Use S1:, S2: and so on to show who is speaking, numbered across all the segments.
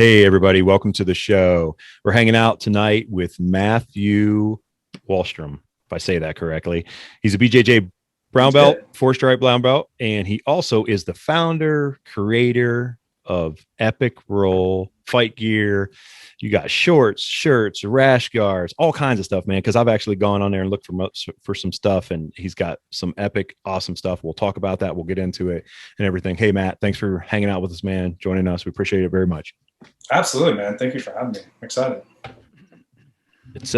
S1: Hey, everybody. Welcome to the show. We're hanging out tonight with Matthew Wahlstrom, if I say that correctly. He's a BJJ Brown Belt, four-stripe brown belt, and he also is the founder, creator of Epic Roll fight gear. You got shorts, shirts, rash guards, all kinds of stuff, man, because I've actually gone on there and looked for some stuff, and he's got some epic, awesome stuff. We'll talk about that. We'll get into it and everything. Hey, Matt, thanks for hanging out with us, man, joining us. We appreciate it very much.
S2: Absolutely, man. Thank you for having me. I'm excited.
S1: It's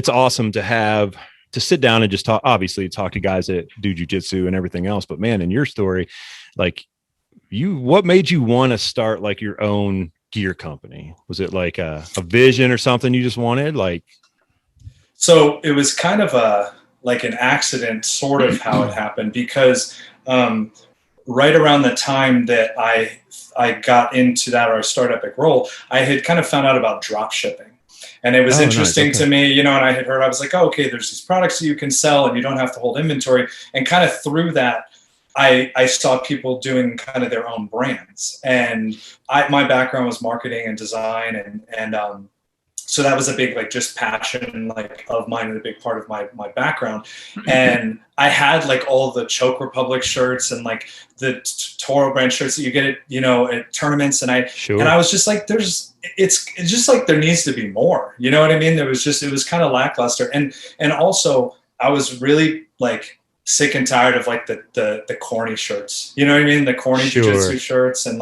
S1: awesome to sit down and just talk to guys that do jujitsu and everything else. But man, in your story, like what made you want to start like your own gear company? Was it like a vision or something you just wanted?
S2: So it was kind of an accident, sort of how it happened, because right around the time that I got into that, or I started Epic Roll, I had kind of found out about drop shipping. And it was interesting to me, and I had heard, I was like, oh, okay, there's these products that you can sell and you don't have to hold inventory. And kind of through that, I saw people doing kind of their own brands. And my background was marketing and design. And so that was a big, just passion, of mine, and a big part of my background. And I had all the Choke Republic shirts and the Toro brand shirts that you get at tournaments. And I was just like, it's just like there needs to be more, you know what I mean? It was kind of lackluster. And also I was really sick and tired of the corny shirts, you know what I mean? The corny jiu-jitsu shirts and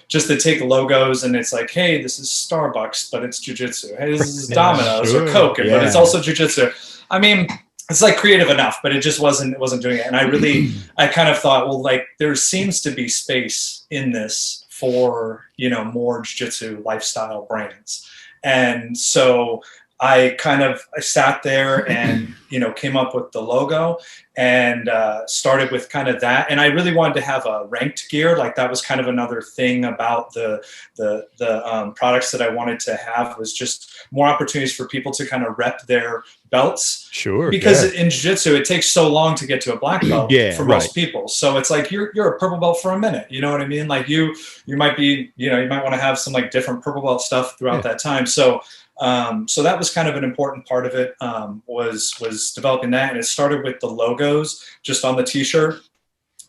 S2: just to take logos and it's like, hey, this is Starbucks, but it's jiu-jitsu. Hey, this is Domino's or Coke, but it's also jiu-jitsu. I mean, it's creative enough, but it just wasn't doing it. And I kind of thought, well, there seems to be space in this for, more jiu-jitsu lifestyle brands. And so I sat there and, came up with the logo and started with kind of that. And I really wanted to have a ranked gear. That was kind of another thing about the products that I wanted to have, was just more opportunities for people to kind of rep their belts.
S1: Sure.
S2: Because in jiu-jitsu, it takes so long to get to a black belt for most people. So it's you're a purple belt for a minute. You know what I mean? You might be, you might want to have some different purple belt stuff throughout that time. So that was kind of an important part of it, was developing that. And it started with the logos just on the t-shirt,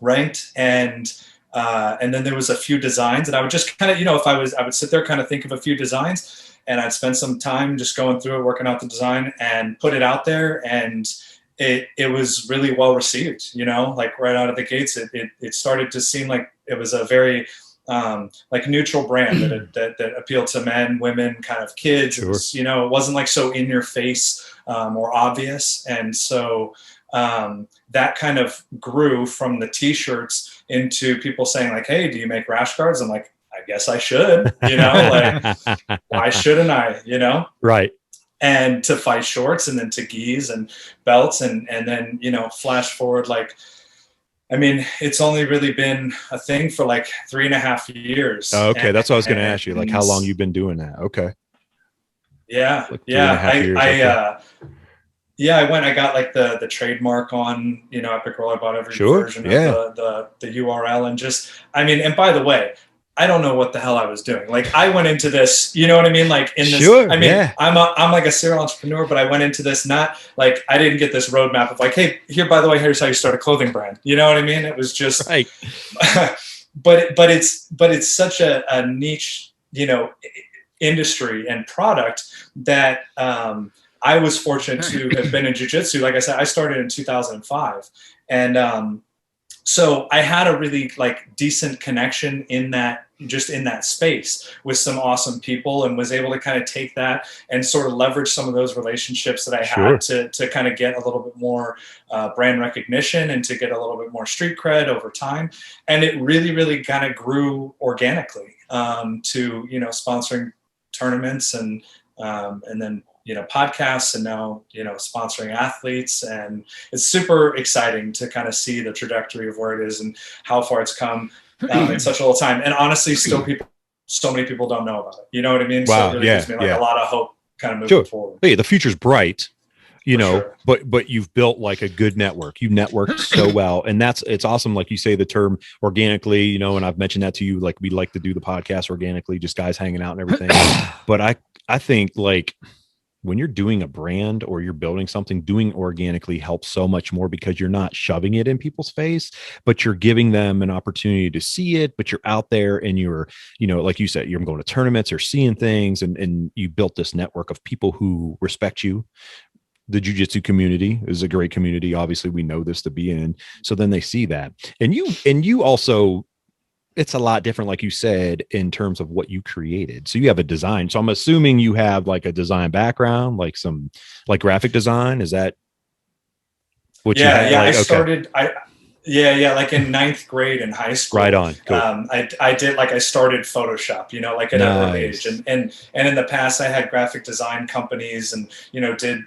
S2: ranked. And then there was a few designs, and I would just kind of, I would sit there, kind of think of a few designs, and I'd spend some time just going through it, working out the design and put it out there. And it was really well received, right out of the gates. It started to seem like it was a very, neutral brand that appealed to men, women, kind of kids. Sure. It was, it wasn't so in your face or obvious. And so that kind of grew from the t-shirts into people saying hey, do you make rash guards? I'm like, I guess I should, why shouldn't I,
S1: Right.
S2: And to fight shorts, and then to gis and belts, and then, flash forward, I mean, it's only really been a thing for 3.5 years.
S1: Oh, okay. That's what I was going to ask you, how long you've been doing that. Okay.
S2: Yeah. I got the trademark on, Epic Roll. I bought every version of the URL, and just, and by the way, I don't know what the hell I was doing. I went into this, you know what I mean? In this, I'm like a serial entrepreneur, but I went into this not I didn't get this roadmap of hey, here, by the way, here's how you start a clothing brand. You know what I mean? It was just,
S1: right.
S2: but it's such a niche, industry and product that I was fortunate to have been in jiu-jitsu. Like I said, I started in 2005, and so I had a really decent connection in that space with some awesome people, and was able to kind of take that and sort of leverage some of those relationships that I had to kind of get a little bit more brand recognition, and to get a little bit more street cred over time. And it really, really kind of grew organically to, sponsoring tournaments and then, podcasts, and now, sponsoring athletes. And it's super exciting to kind of see the trajectory of where it is and how far it's come in such a little time. And honestly, so many people don't know about it. You know what I mean?
S1: Wow.
S2: So it really gives me a lot of hope kind of moving forward.
S1: Hey, the future's bright. you
S2: For
S1: know,
S2: sure.
S1: but you've built like a good network. You network so well. And it's awesome. Like you say the term organically, you know, and I've mentioned that to you, like we like to do the podcast organically, just guys hanging out and everything. But I think like when you're doing a brand or you're building something, doing organically helps so much more because you're not shoving it in people's face, but you're giving them an opportunity to see it. But you're out there and you're, you know, like you said, you're going to tournaments or seeing things, and you built this network of people who respect you. The jiu-jitsu community is a great community. Obviously, we know this to be in. So then they see that. And you also, it's a lot different, like you said, in terms of what you created. So you have a design. So I'm assuming you have like a design background, like some like graphic design. Is that what you had?
S2: Yeah.
S1: Like,
S2: I started, like in ninth grade in high school.
S1: Right on. Cool.
S2: I did like I started Photoshop, you know, like at an early age, and in the past I had graphic design companies, and you know did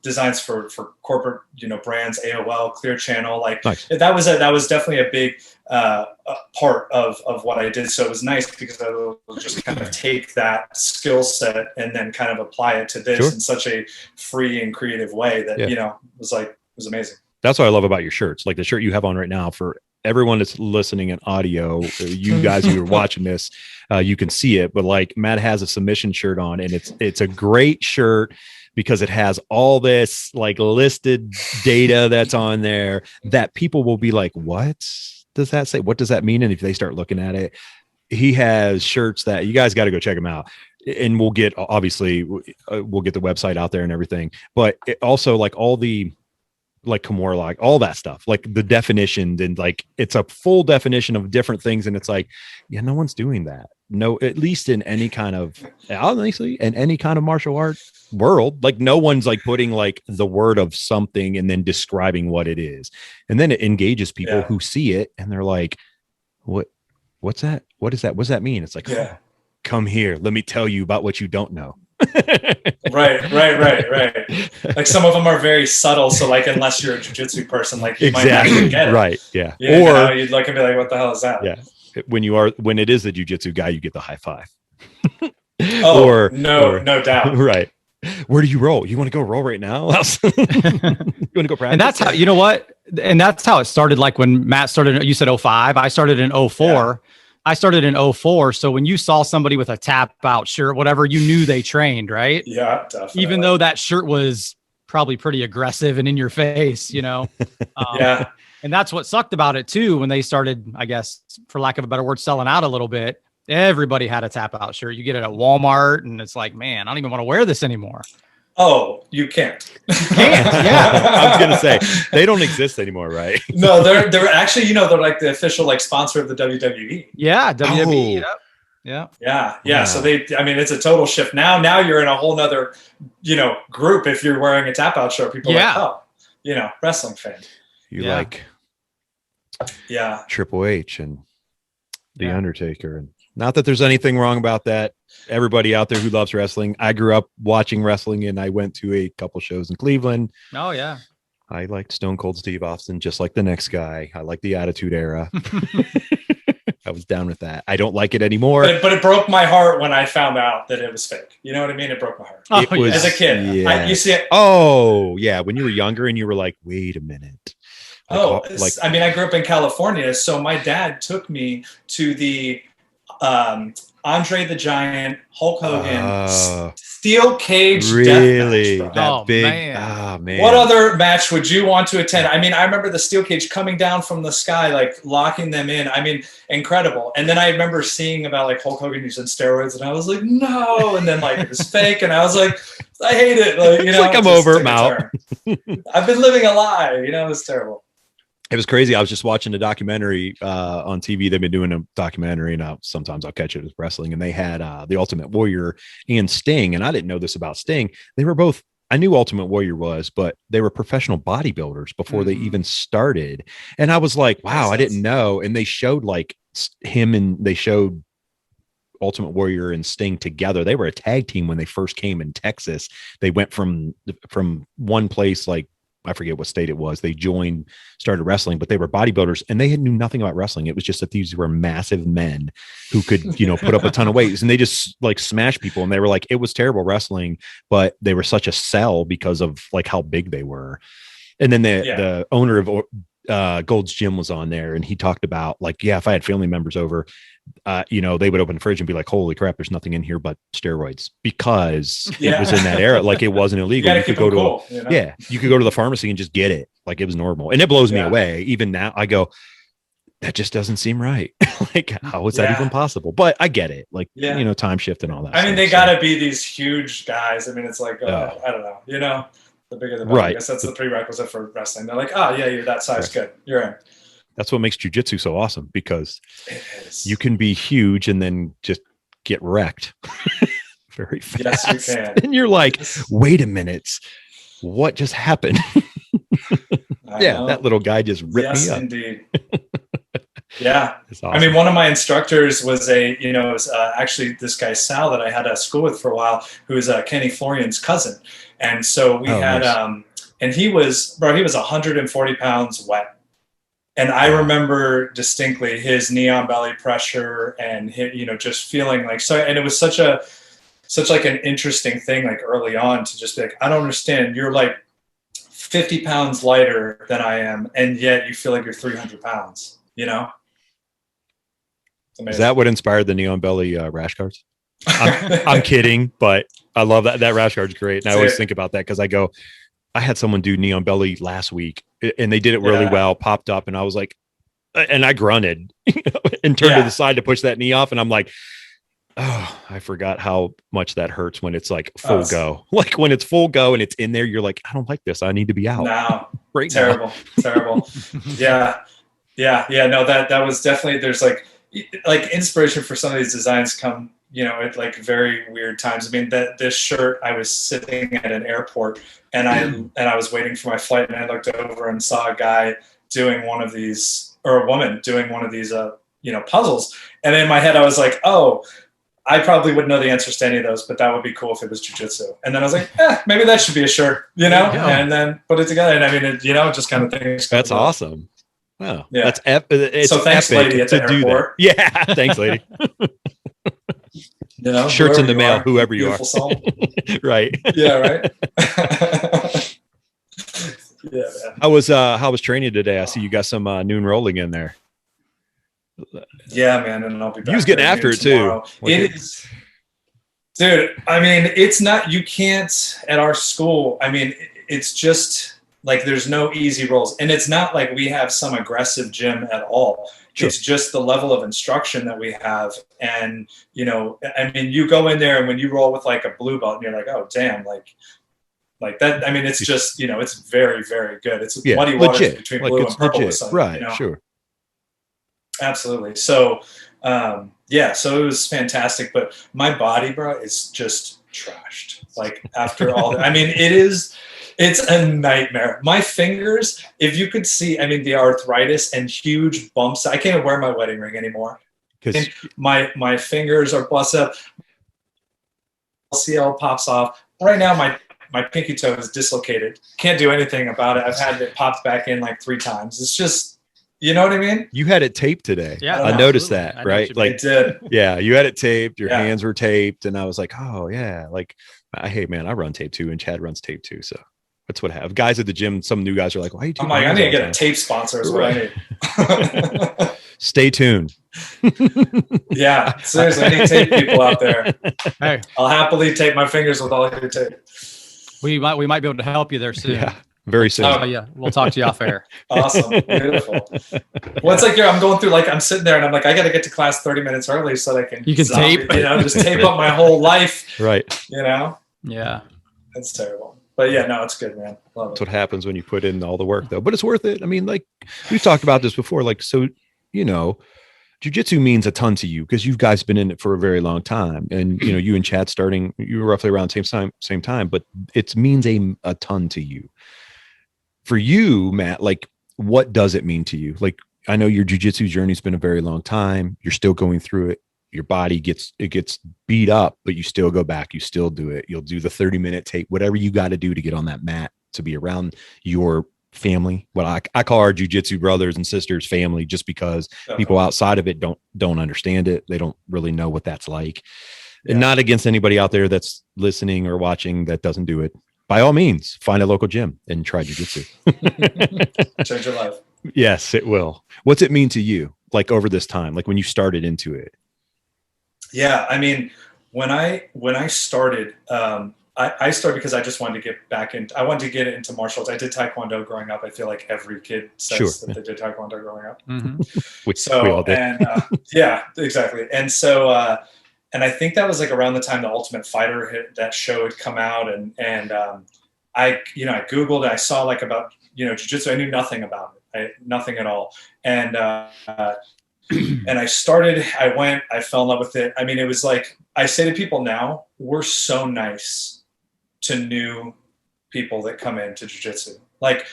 S2: designs for corporate, you know, brands, AOL, Clear Channel, like
S1: Nice.
S2: that was definitely a big part of what I did. So it was nice because I will just kind of take that skill set and then kind of apply it to this in such a free and creative way that you know was amazing.
S1: That's what I love about your shirts. Like the shirt you have on right now, for everyone that's listening in audio, you guys who are watching this, you can see it. But like Matt has a submission shirt on, and it's a great shirt because it has all this like listed data that's on there that people will be like, what does that say? What does that mean? And if they start looking at it, he has shirts that you guys got to go check them out. And we'll get, obviously, we'll get the website out there and everything. But it also like all the, like Kimura, like all that stuff, like the definition, and like it's a full definition of different things. And it's like, yeah, no one's doing that. No, at least in any kind of, honestly, in any kind of martial art world, like no one's like putting like the word of something and then describing what it is. And then it engages people who see it and they're like, what's that? What is that? What does that mean? It's like, oh, come here. Let me tell you about what you don't know.
S2: right. Like some of them are very subtle, so like unless you're a jiu-jitsu person, like you might not even get it.
S1: Right. Yeah.
S2: Or you know, you'd look and be like, what the hell is that?
S1: Yeah. When it is the jiu-jitsu guy, you get the high five.
S2: No doubt.
S1: Right. Where do you roll? You want to go roll right now? You want to go practice?
S3: And that's how, you know what? And that's how it started. Like when Matt started, you said 05, I started in 04. Yeah. I started in 04. So when you saw somebody with a tap out shirt, whatever, you knew they trained, right?
S2: Yeah, definitely.
S3: Even though that shirt was probably pretty aggressive and in your face, you know?
S2: Yeah.
S3: And that's what sucked about it too. When they started, I guess, for lack of a better word, selling out a little bit, everybody had a tap out shirt. You get it at Walmart and it's like, man, I don't even want to wear this anymore.
S2: Oh, you can't.
S3: Yeah.
S1: I was gonna say they don't exist anymore, right?
S2: No, they're actually, you know, they're like the official like sponsor of the WWE.
S3: Yeah, WWE.
S2: Oh. Yeah. Wow. So it's a total shift. Now you're in a whole nother, you know, group. If you're wearing a tap out shirt, people are like, oh, you know, wrestling fan.
S1: You like Triple H and The Undertaker, and not that there's anything wrong about that. Everybody out there who loves wrestling. I grew up watching wrestling, and I went to a couple shows in Cleveland.
S3: Oh yeah.
S1: I liked Stone Cold Steve Austin just like the next guy. I like the Attitude Era. I was down with that. I don't like it anymore.
S2: But it broke my heart when I found out that it was fake. You know what I mean? It broke my heart.
S1: It was,
S2: as a kid.
S1: Yeah.
S2: You see it.
S1: Oh, yeah. When you were younger and you were like, wait a minute.
S2: I grew up in California. So my dad took me to the Andre the Giant, Hulk Hogan, steel cage
S1: really
S2: death match,
S1: that big.
S3: Man.
S1: Oh man.
S2: What other match would you want to attend? I mean, I remember the steel cage coming down from the sky, like locking them in. I mean, incredible. And then I remember seeing about like Hulk Hogan using steroids, and I was like, no. And then like it was fake, and I was like, I hate it. Like, you know,
S1: like I'm over it, out.
S2: I've been living a lie. You know, it was terrible.
S1: It was crazy. I was just watching a documentary on TV. They've been doing a documentary, and sometimes I'll catch it as wrestling. And they had the Ultimate Warrior and Sting. And I didn't know this about Sting. They were both, I knew Ultimate Warrior was, but they were professional bodybuilders before they even started. And I was like, wow, I didn't know. And they showed like him, and they showed Ultimate Warrior and Sting together. They were a tag team when they first came in Texas. They went from one place like I forget what state it was. They started wrestling, but they were bodybuilders and they knew nothing about wrestling. It was just that these were massive men who could, put up a ton of weights, and they just like smash people. And they were like, it was terrible wrestling, but they were such a sell because of like how big they were. And then the owner of Gold's Gym was on there, and he talked about like, if I had family members over, they would open the fridge and be like, holy crap, there's nothing in here but steroids, because it was in that era. Like, it wasn't illegal. You could go to you could go to the pharmacy and just get it. Like, it was normal. And it blows me away. Even now I go, that just doesn't seem right. Like, how is that even possible? But I get it. Like, time shift and all that.
S2: I mean, they gotta be these huge guys. I mean, it's like, I don't know, the bigger the better.
S1: Right.
S2: I guess that's the prerequisite for wrestling. They're like, oh yeah, you're that size. Right. Good. You're in.
S1: That's what makes jiu-jitsu so awesome, because you can be huge and then just get wrecked very fast.
S2: Yes, you can.
S1: And you're like, wait a minute, what just happened? That little guy just ripped me up.
S2: Indeed. Yeah.
S1: Awesome.
S2: I mean, one of my instructors was actually this guy, Sal, that I had a school with for a while, who is Kenny Florian's cousin. And so we had, nice. And he was 140 pounds wet. And I remember distinctly his knee on belly pressure and just feeling like, so, and it was such like an interesting thing, like early on, to just be like, I don't understand. You're like 50 pounds lighter than I am, and yet you feel like you're 300 pounds, Is
S1: that what inspired the knee on belly rash guards? I'm kidding, but I love that. That rash guard's great. And I always think about that, because I had someone do knee on belly last week, and they did it really well, popped up, and I was like, and I grunted and turned to the side to push that knee off. And I'm like, oh, I forgot how much that hurts when it's like full go. Like, when it's full go and it's in there, you're like, I don't like this. I need to be out.
S2: No,
S1: right
S2: terrible. Yeah. No, that was definitely, there's like inspiration for some of these designs come, at like very weird times. I mean, this shirt, I was sitting at an airport and I was waiting for my flight, and I looked over and saw a guy doing one of these, or a woman doing one of these, puzzles. And in my head, I was like, oh, I probably wouldn't know the answers to any of those, but that would be cool if it was jiu-jitsu. And then I was like, maybe that should be a shirt, and then put it together. And I mean, it just kind of things.
S1: That's awesome. Wow. Yeah. That's it's
S2: so thanks,
S1: epic
S2: lady, at the airport.
S1: Yeah. Thanks, lady. Shirts in the mail, whoever you are. Soul. Right.
S2: Yeah. Right. Yeah. Man.
S1: How was training today? I see you got some noon rolling in there.
S2: Yeah, man. And I'll be back.
S1: You was getting after it
S2: tomorrow.
S1: too.
S2: It is, dude. I mean, it's not, you can't at our school. I mean, it's just like, there's no easy rolls, and it's not like we have some aggressive gym at all. Sure. It's just the level of instruction that we have. And, I mean, you go in there and when you roll with like a blue belt and you're like, oh, damn, like that. I mean, it's just, it's very, very good. It's muddy waters between blue and purple.
S1: Right. Sure.
S2: Absolutely. So, so it was fantastic, but my body, bro, is just trashed. Like, after all that, I mean, it's a nightmare. My fingers, if you could see, I mean, the arthritis and huge bumps. I can't even wear my wedding ring anymore. Because my fingers are busted up. LCL pops off. Right now, my pinky toe is dislocated. Can't do anything about it. I've had it popped back in like 3 times. It's just, you know what I mean?
S1: You had it taped today.
S3: Yeah,
S1: I noticed that, right?
S2: Like, I did.
S1: Yeah, you had it taped. Your hands were taped, and I was like, oh yeah. Like, hey man, I run tape too, and Chad runs tape too. So that's what I have. Guys at the gym, some new guys are like, why are you
S2: I'm like, I need to get a tape sponsor is what I need.
S1: Stay tuned.
S2: Yeah, seriously, I need tape people out there.
S3: Hey,
S2: I'll happily tape my fingers with all your tape.
S3: We might be able to help you there soon.
S1: Yeah, very soon.
S3: Oh yeah, we'll talk to you off air.
S2: Awesome, beautiful. Well, it's like I'm going through, like, I'm sitting there and I'm like, I got to get to class 30 minutes early so that I can.
S3: You can tape,
S2: just tape up my whole life.
S1: Right.
S3: Yeah.
S2: It's terrible. But yeah, no, it's good, man. Love it.
S1: That's what happens when you put in all the work, though. But it's worth it. I mean, like, we've talked about this before. Like, so, jiu-jitsu means a ton to you because you guys been in it for a very long time. And, you and Chad you were roughly around the same time, but it means a ton to you. For you, Matt, like, what does it mean to you? Like, I know your jiu-jitsu journey's been a very long time. You're still going through it. Your body gets beat up, but you still go back. You still do it. You'll do the 30-minute tape, whatever you got to do to get on that mat to be around your family. Well, I call our jujitsu brothers and sisters family, just because people outside of it don't understand it. They don't really know what that's like. And not against anybody out there that's listening or watching that doesn't do it. By all means, find a local gym and try jujitsu.
S2: Change your life.
S1: Yes, it will. What's it mean to you, like over this time, like when you started into it?
S2: Yeah, I mean, when I started, I started because I just wanted to get back in. I wanted to get into martial arts. I did Taekwondo growing up. I feel like every kid says that they did Taekwondo growing up.
S3: Mm-hmm.
S1: we all did.
S2: And yeah, exactly. And so, and I think that was like around the time The Ultimate Fighter that show had come out, and I Googled it. I saw like about jiu-jitsu. I knew nothing about it. Nothing at all. And and I went, I fell in love with it. I mean, it was like, I say to people now, we're so nice to new people that come into jiu-jitsu. Like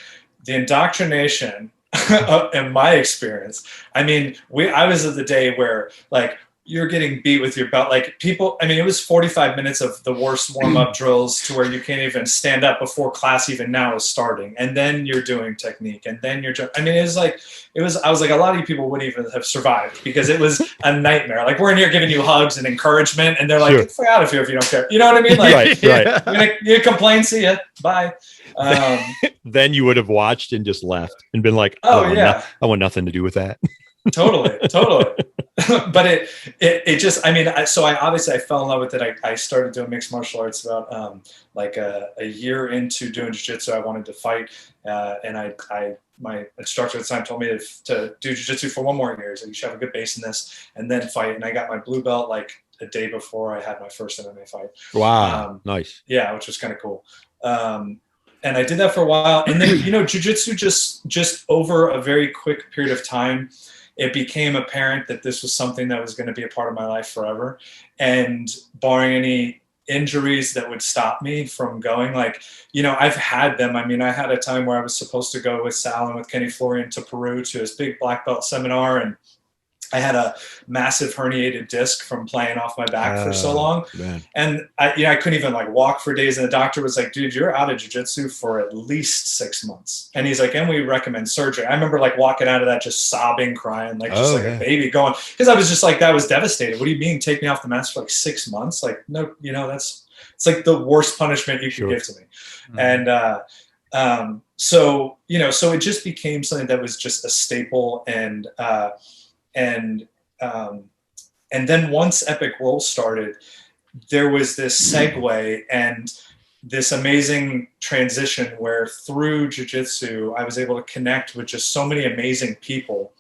S2: the indoctrination in my experience, I mean, I was at the day where like, you're getting beat with your belt. Like people, I mean, it was 45 minutes of the worst warm-up drills to where you can't even stand up before class even now is starting. And then you're doing technique, and then I mean, I was like, a lot of you people wouldn't even have survived because it was a nightmare. Like we're in here giving you hugs and encouragement, and they're like, get the fuck out of here if you don't care. You know what I mean? Like,
S1: right.
S2: You complain, see ya, bye.
S1: Then you would have watched and just left and been like, I want nothing to do with that.
S2: Totally. But it just, I mean, I obviously fell in love with it. I started doing mixed martial arts about like a year into doing jiu-jitsu. I wanted to fight, and my instructor at the time told me to do jiu-jitsu for 1 more year. So you should have a good base in this and then fight. And I got my blue belt like a day before I had my first MMA fight.
S1: Wow, nice.
S2: Yeah, which was kind of cool. And I did that for a while, and then jiu-jitsu just over a very quick period of time, it became apparent that this was something that was going to be a part of my life forever. And barring any injuries that would stop me from going, like, I've had them. I mean, I had a time where I was supposed to go with Sal and with Kenny Florian to Peru to his big black belt seminar. And I had a massive herniated disc from playing off my back for so long. Man. And I couldn't even like walk for days. And the doctor was like, dude, you're out of jiu-jitsu for at least 6 months. And he's like, and we recommend surgery. I remember like walking out of that, just sobbing, crying, like just a baby going, because I was just like, that was devastated. What do you mean take me off the mats for like 6 months? Like, no, it's like the worst punishment you could give to me. Mm-hmm. And so it just became something that was just a staple. And then once Epic Roll started, there was this segue and this amazing transition where through jiu-jitsu, I was able to connect with just so many amazing people,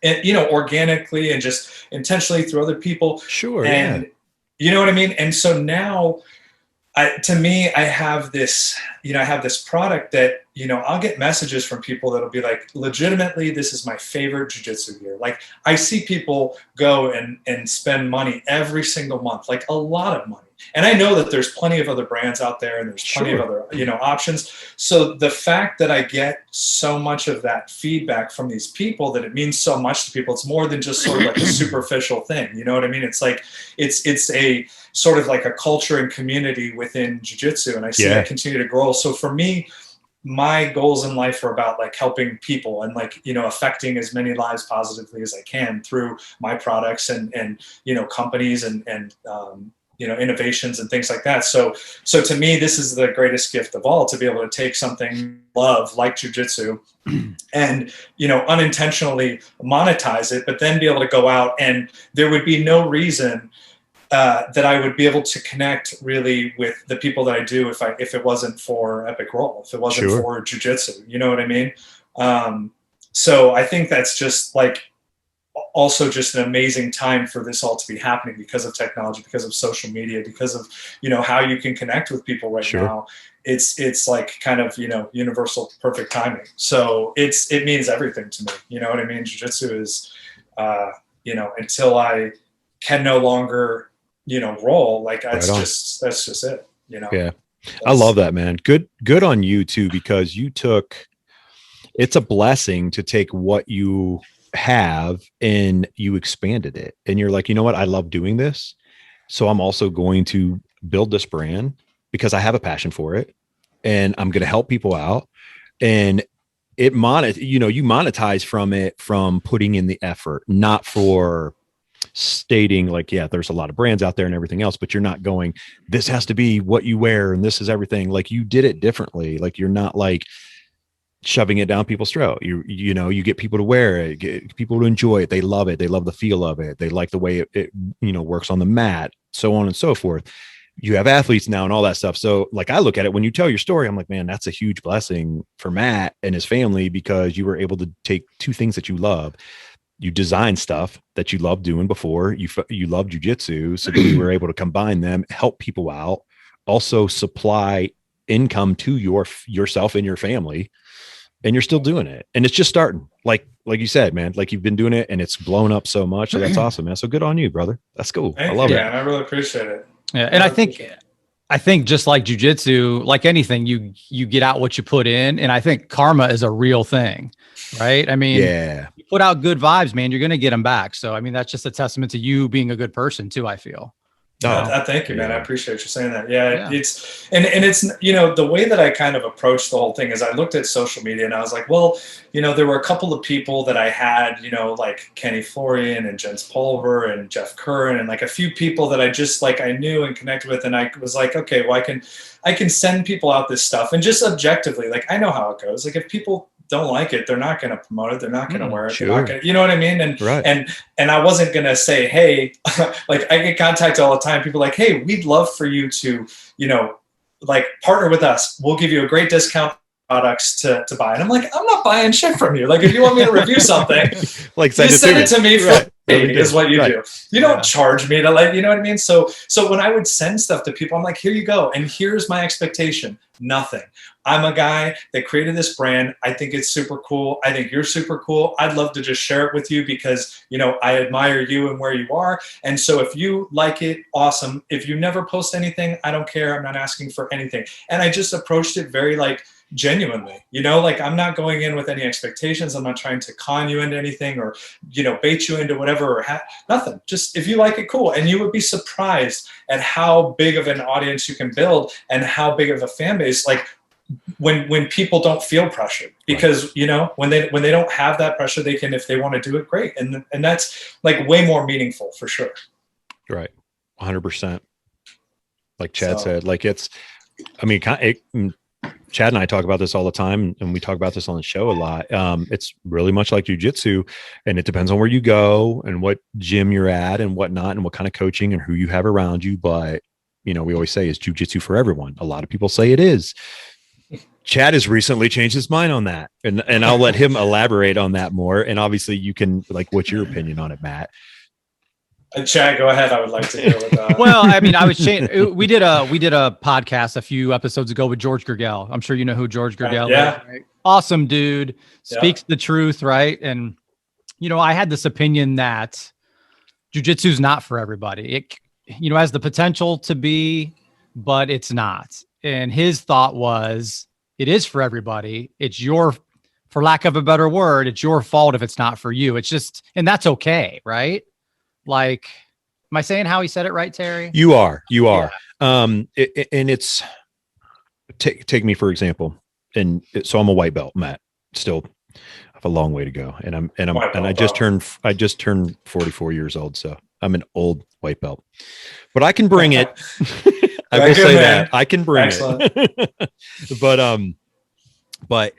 S2: and, organically and just intentionally through other people.
S1: Sure.
S2: And you know what I mean? And so now I have this, I have this product that, I'll get messages from people that'll be like, legitimately, this is my favorite jiu-jitsu gear. Like I see people go and spend money every single month, like a lot of money. And I know that there's plenty of other brands out there and there's plenty of other, options. So the fact that I get so much of that feedback from these people, that it means so much to people, it's more than just sort of like a superficial thing. You know what I mean? It's like, it's a sort of like a culture and community within jiu-jitsu. And I see that continue to grow. So for me, my goals in life are about like helping people and like, affecting as many lives positively as I can through my products and companies and innovations and things like that. So to me, this is the greatest gift of all, to be able to take something love like jiu-jitsu and, unintentionally monetize it, but then be able to go out, and there would be no reason that I would be able to connect really with the people that I do if it wasn't for Epic Roll, if it wasn't for jiu-jitsu, you know what I mean? So I think that's just like also just an amazing time for this all to be happening because of technology, because of social media, because of, how you can connect with people right now. It's like kind of, universal perfect timing. So it means everything to me. You know what I mean? Jiu-jitsu is, until I can no longer, roll, like that's just it,
S1: Yeah. I love that, man. Good on you too, because it's a blessing to take what you have and you expanded it, and you're like, you know what? I love doing this. So I'm also going to build this brand because I have a passion for it. and I'm going to help people out. And you monetize from it, from putting in the effort, not for stating like, yeah, there's a lot of brands out there and everything else, but you're not going, this has to be what you wear and this is everything. Like, you did it differently. Like, you're not like shoving it down people's throat. You get people to wear it, get people to enjoy it. They love it. They love the feel of it. They like the way it works on the mat, so on and so forth. You have athletes now and all that stuff. So like, I look at it when you tell your story, I'm like, man, that's a huge blessing for Matt and his family, because you were able to take two things that you love. You design stuff that you loved doing before. You love jujitsu. So you were able to combine them, help people out, also supply income to yourself and your family. And you're still doing it. And it's just starting. Like you said, man, like, you've been doing it and it's blown up so much. So that's awesome, man. So good on you, brother. That's cool. I love it.
S2: Yeah, I really appreciate it.
S3: Yeah, and I think just like jujitsu, like anything, you get out what you put in, and I think karma is a real thing, right? I mean, you put out good vibes, man, you're gonna get them back. So I mean, that's just a testament to you being a good person too, I feel.
S2: Thank you, man. I appreciate you saying that. Yeah. It's the way that I kind of approached the whole thing is I looked at social media and I was like, well, there were a couple of people that I had, like Kenny Florian and Jens Pulver and Jeff Curran, and like a few people that I just like I knew and connected with, and I was like, okay, well, I can send people out this stuff, and just objectively, like, I know how it goes. Like, if people don't like it, they're not going to promote it, they're not going to wear it,
S1: sure.
S2: they're not going to, you know what I mean? And
S1: right.
S2: and I wasn't going to say, hey, like, I get contacted all the time, people like, hey, we'd love for you to like partner with us, we'll give you a great discount products to buy. And I'm like, I'm not buying shit from you. Like, if you want me to review something, like, send it to me for free is what you do. You don't charge me to, like, you know what I mean? So when I would send stuff to people, I'm like, here you go. And here's my expectation. Nothing. I'm a guy that created this brand. I think it's super cool. I think you're super cool. I'd love to just share it with you because, I admire you and where you are. And so if you like it, awesome. If you never post anything, I don't care. I'm not asking for anything. And I just approached it very like genuinely, like, I'm not going in with any expectations. I'm not trying to con you into anything or, bait you into whatever or nothing. Just, if you like it, cool. And you would be surprised at how big of an audience you can build and how big of a fan base, like, when people don't feel pressured, because when they don't have that pressure, they can, if they want to do it, great. And that's like way more meaningful for sure.
S1: Right. 100%. Like Chad said, like, it's, I mean, Chad and I talk about this all the time, and we talk about this on the show a lot. It's really much like jujitsu, and it depends on where you go and what gym you're at and whatnot, and what kind of coaching and who you have around you. But, we always say, is jujitsu for everyone? A lot of people say it is. Chad has recently changed his mind on that, and I'll let him elaborate on that more. And obviously you can, like, what's your opinion on it, Matt?
S2: Chad, go ahead. I would like to hear with that.
S3: Well, I mean, we did a podcast a few episodes ago with George Gergel. I'm sure you know who George Gergel is, right? Awesome dude, speaks the truth, right? And I had this opinion that jiu-jitsu is not for everybody. It has the potential to be, but it's not. And his thought was, it is for everybody. It's for lack of a better word, it's your fault if it's not for you. It's just, and that's okay, right? Like, am I saying how he said it right, Terry? You are. And it's, take me for example. And so I'm a white belt, Matt, still have a long way to go. And I just turned 44 years old. So I'm an old white belt, but I can bring it. I will say that I can bring it. But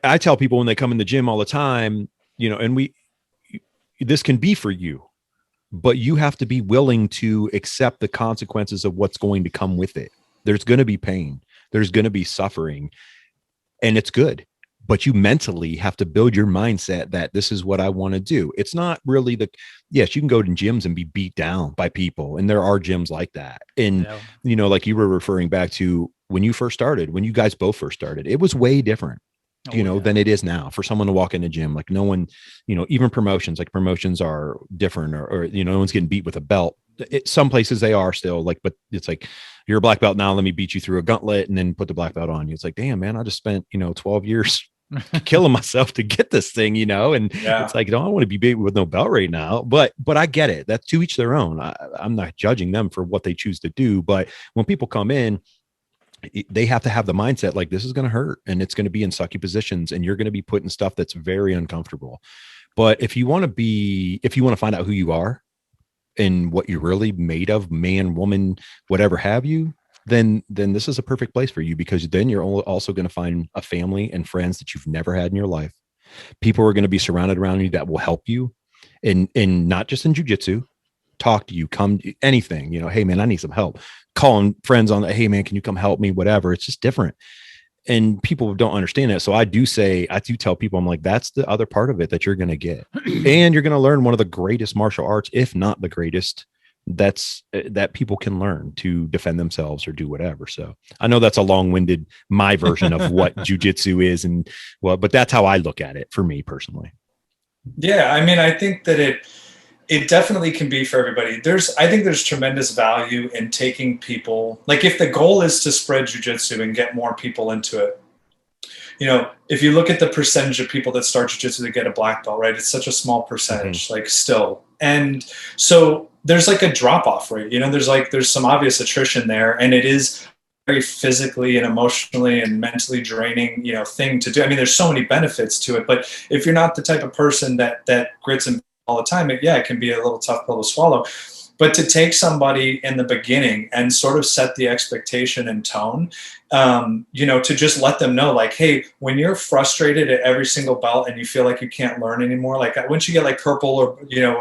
S3: I tell people when they come in the gym all the time, and this can be for you, but you have to be willing to accept the consequences of what's going to come with it. There's going to be pain. There's going to be suffering, and it's good. But you mentally have to build your mindset that this is what I want to do. It's not really yes, you can go to gyms and be beat down by people. And there are gyms like that. And, like you were referring back to when you first started, when you guys both first started, it was way different, than it is now for someone to walk in a gym. Like, no one, even promotions are different or no one's getting beat with a belt. Some places they are still like, but it's like, you're a black belt now, let me beat you through a gauntlet and then put the black belt on you. It's like, damn, man, I just spent, 12 years killing myself to get this thing, and it's like, I don't want to be beat with no belt right now, but I get it. That's to each their own. I'm not judging them for what they choose to do. But when people come in, they have to have the mindset like this is going to hurt and it's going to be in sucky positions and you're going to be put in stuff that's very uncomfortable. But if you want to find out who you are and what you're really made of, man, woman, whatever have you, then this is a perfect place for you, because then you're also going to find a family and friends that you've never had in your life. People are going to be surrounded around you that will help you, and not just in jiu-jitsu, talk to you, come anything, hey man, I need some help. Calling friends on that, hey man, can you come help me? Whatever. It's just different. And people don't understand that. So I do tell people, I'm like, that's the other part of it that you're going to get. And you're going to learn one of the greatest martial arts, if not the greatest, that people can learn to defend themselves or do whatever. So I know that's a long-winded, my version of what jujitsu is. But that's how I look at it for me personally.
S2: Yeah. I mean, I think that it definitely can be for everybody. I think there's tremendous value in taking people, like if the goal is to spread jiu-jitsu and get more people into it, if you look at the percentage of people that start jiu-jitsu that get a black belt, right? It's such a small percentage, like still. And so there's like a drop off rate, there's some obvious attrition there, and it is very physically and emotionally and mentally draining, thing to do. I mean, there's so many benefits to it, but if you're not the type of person that grits and all the time, it can be a little tough pill to swallow. But to take somebody in the beginning and sort of set the expectation and tone, to just let them know, like, hey, when you're frustrated at every single belt and you feel like you can't learn anymore, like once you get like purple or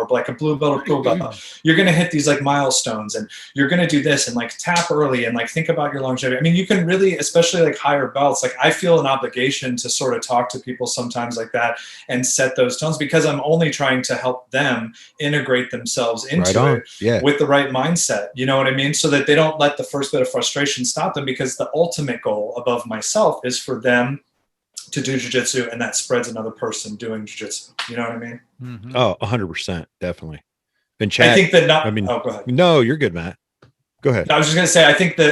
S2: like a blue belt or blue belt, you're going to hit these like milestones and you're going to do this and like tap early and like think about your longevity. I mean, you can really, especially like higher belts, like I feel an obligation to sort of talk to people sometimes like that and set those tones, because I'm only trying to help them integrate themselves into it with the right mindset. You know what I mean? So that they don't let the first bit of frustration stop them, because the ultimate goal above myself is for them to do jiu-jitsu, and that spreads another person doing jiu-jitsu. You know what I mean?
S3: Mm-hmm. Oh, 100%. Definitely. And Chad,
S2: I think that go ahead.
S3: No, you're good, Matt. Go ahead.
S2: No, I was just going to say,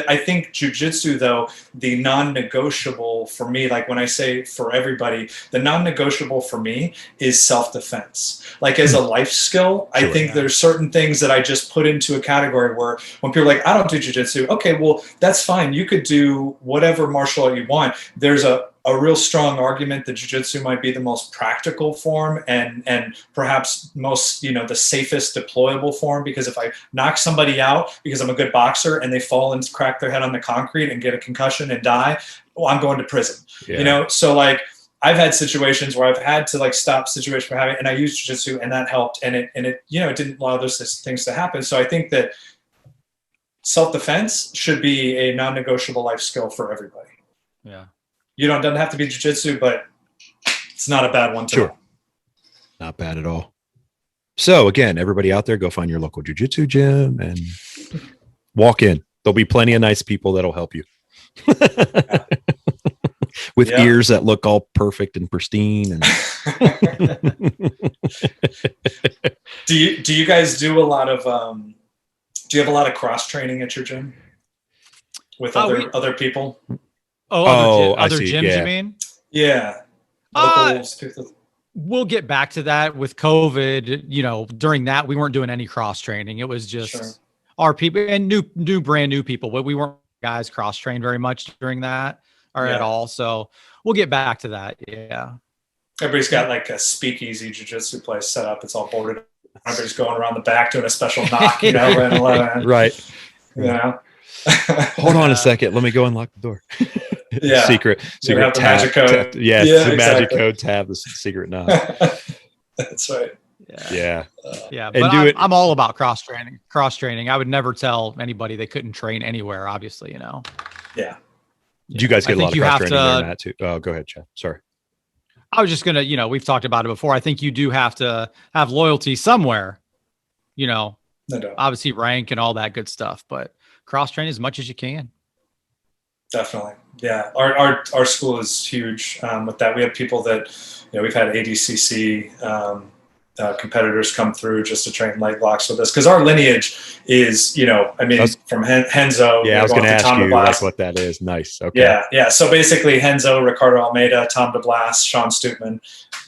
S2: I think jiu-jitsu, though, the non-negotiable for me, like when I say for everybody, the non-negotiable for me is self-defense. Like as a life skill, I think there's certain things that I just put into a category where when people are like, I don't do jiu-jitsu. Okay, well, that's fine. You could do whatever martial art you want. There's a real strong argument that jiu-jitsu might be the most practical form and perhaps most, the safest deployable form, because if I knock somebody out because I'm a good boxer and they fall and crack their head on the concrete and get a concussion and die, well, I'm going to prison. So like I've had situations where I've had to like stop situation from having, and I used jiu-jitsu and that helped, and it didn't allow those things to happen. So I think that self-defense should be a non-negotiable life skill for everybody.
S4: Yeah.
S2: Doesn't have to be jiu-jitsu, but it's not a bad one to know.
S3: Not bad at all. So again, everybody out there, go find your local jiu-jitsu gym and walk in. There'll be plenty of nice people that'll help you. With ears that look all perfect and pristine. And
S2: Do you guys do a lot of do you have a lot of cross training at your gym with other people?
S4: Other gyms, you mean?
S2: Yeah.
S4: We'll get back to that with COVID. During that, we weren't doing any cross training. It was just our people and brand new people. But we weren't guys cross trained very much during that at all. So we'll get back to that. Yeah.
S2: Everybody's got like a speakeasy jiu-jitsu place set up. It's all boarded. Everybody's going around the back doing a special knock,
S3: Right. Hold on a
S2: Yeah.
S3: second. Let me go unlock the door.
S2: Yeah.
S3: Secret
S2: tab.
S3: magic code.
S2: Exactly.
S3: Magic code tab, the secret knob.
S2: That's right.
S4: Yeah.
S3: And
S4: but I'm all about cross training. I would never tell anybody they couldn't train anywhere, obviously,
S2: Yeah.
S3: Do you guys get a lot of cross training there, Matt, too? Oh, go ahead, Chad. Sorry.
S4: I was just going to, we've talked about it before. I think you do have to have loyalty somewhere,
S2: No doubt.
S4: Obviously rank and all that good stuff, but cross train as much as you can.
S2: Definitely. Yeah. Our school is huge with that. We have people that, we've had ADCC competitors come through just to train leg locks with us. Cause our lineage is, from Henzo.
S3: Yeah. I was going to ask you like what that is. Nice. Okay.
S2: Yeah. So basically Henzo, Ricardo Almeida, Tom DeBlas, Sean Stootman,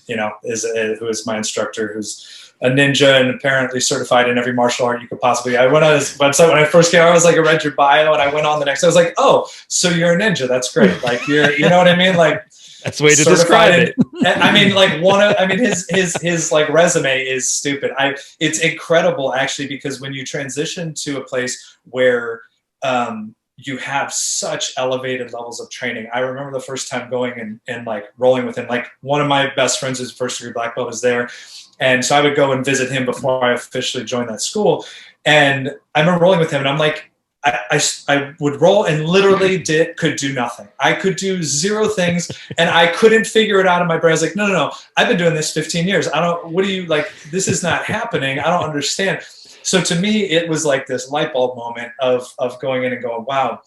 S2: who is my instructor, who's ninja and apparently certified in every martial art you could possibly. I went on his website when I first came. I was like, I read your bio, and I went on the next. I was like, oh, so you're a ninja? That's great. Like you know what I mean? Like
S3: that's the way to describe it.
S2: I mean, like his like resume is stupid. It's incredible actually, because when you transition to a place where you have such elevated levels of training. I remember the first time going and like rolling with him. Like one of my best friends who's first degree black belt is there. And so I would go and visit him before I officially joined that school. And I remember rolling with him, and I'm like, I would roll and literally could do nothing. I could do zero things, and I couldn't figure it out in my brain. I was like, no. I've been doing this 15 years. What do you like? This is not happening. I don't understand. So to me, it was like this light bulb moment of going in and going, wow,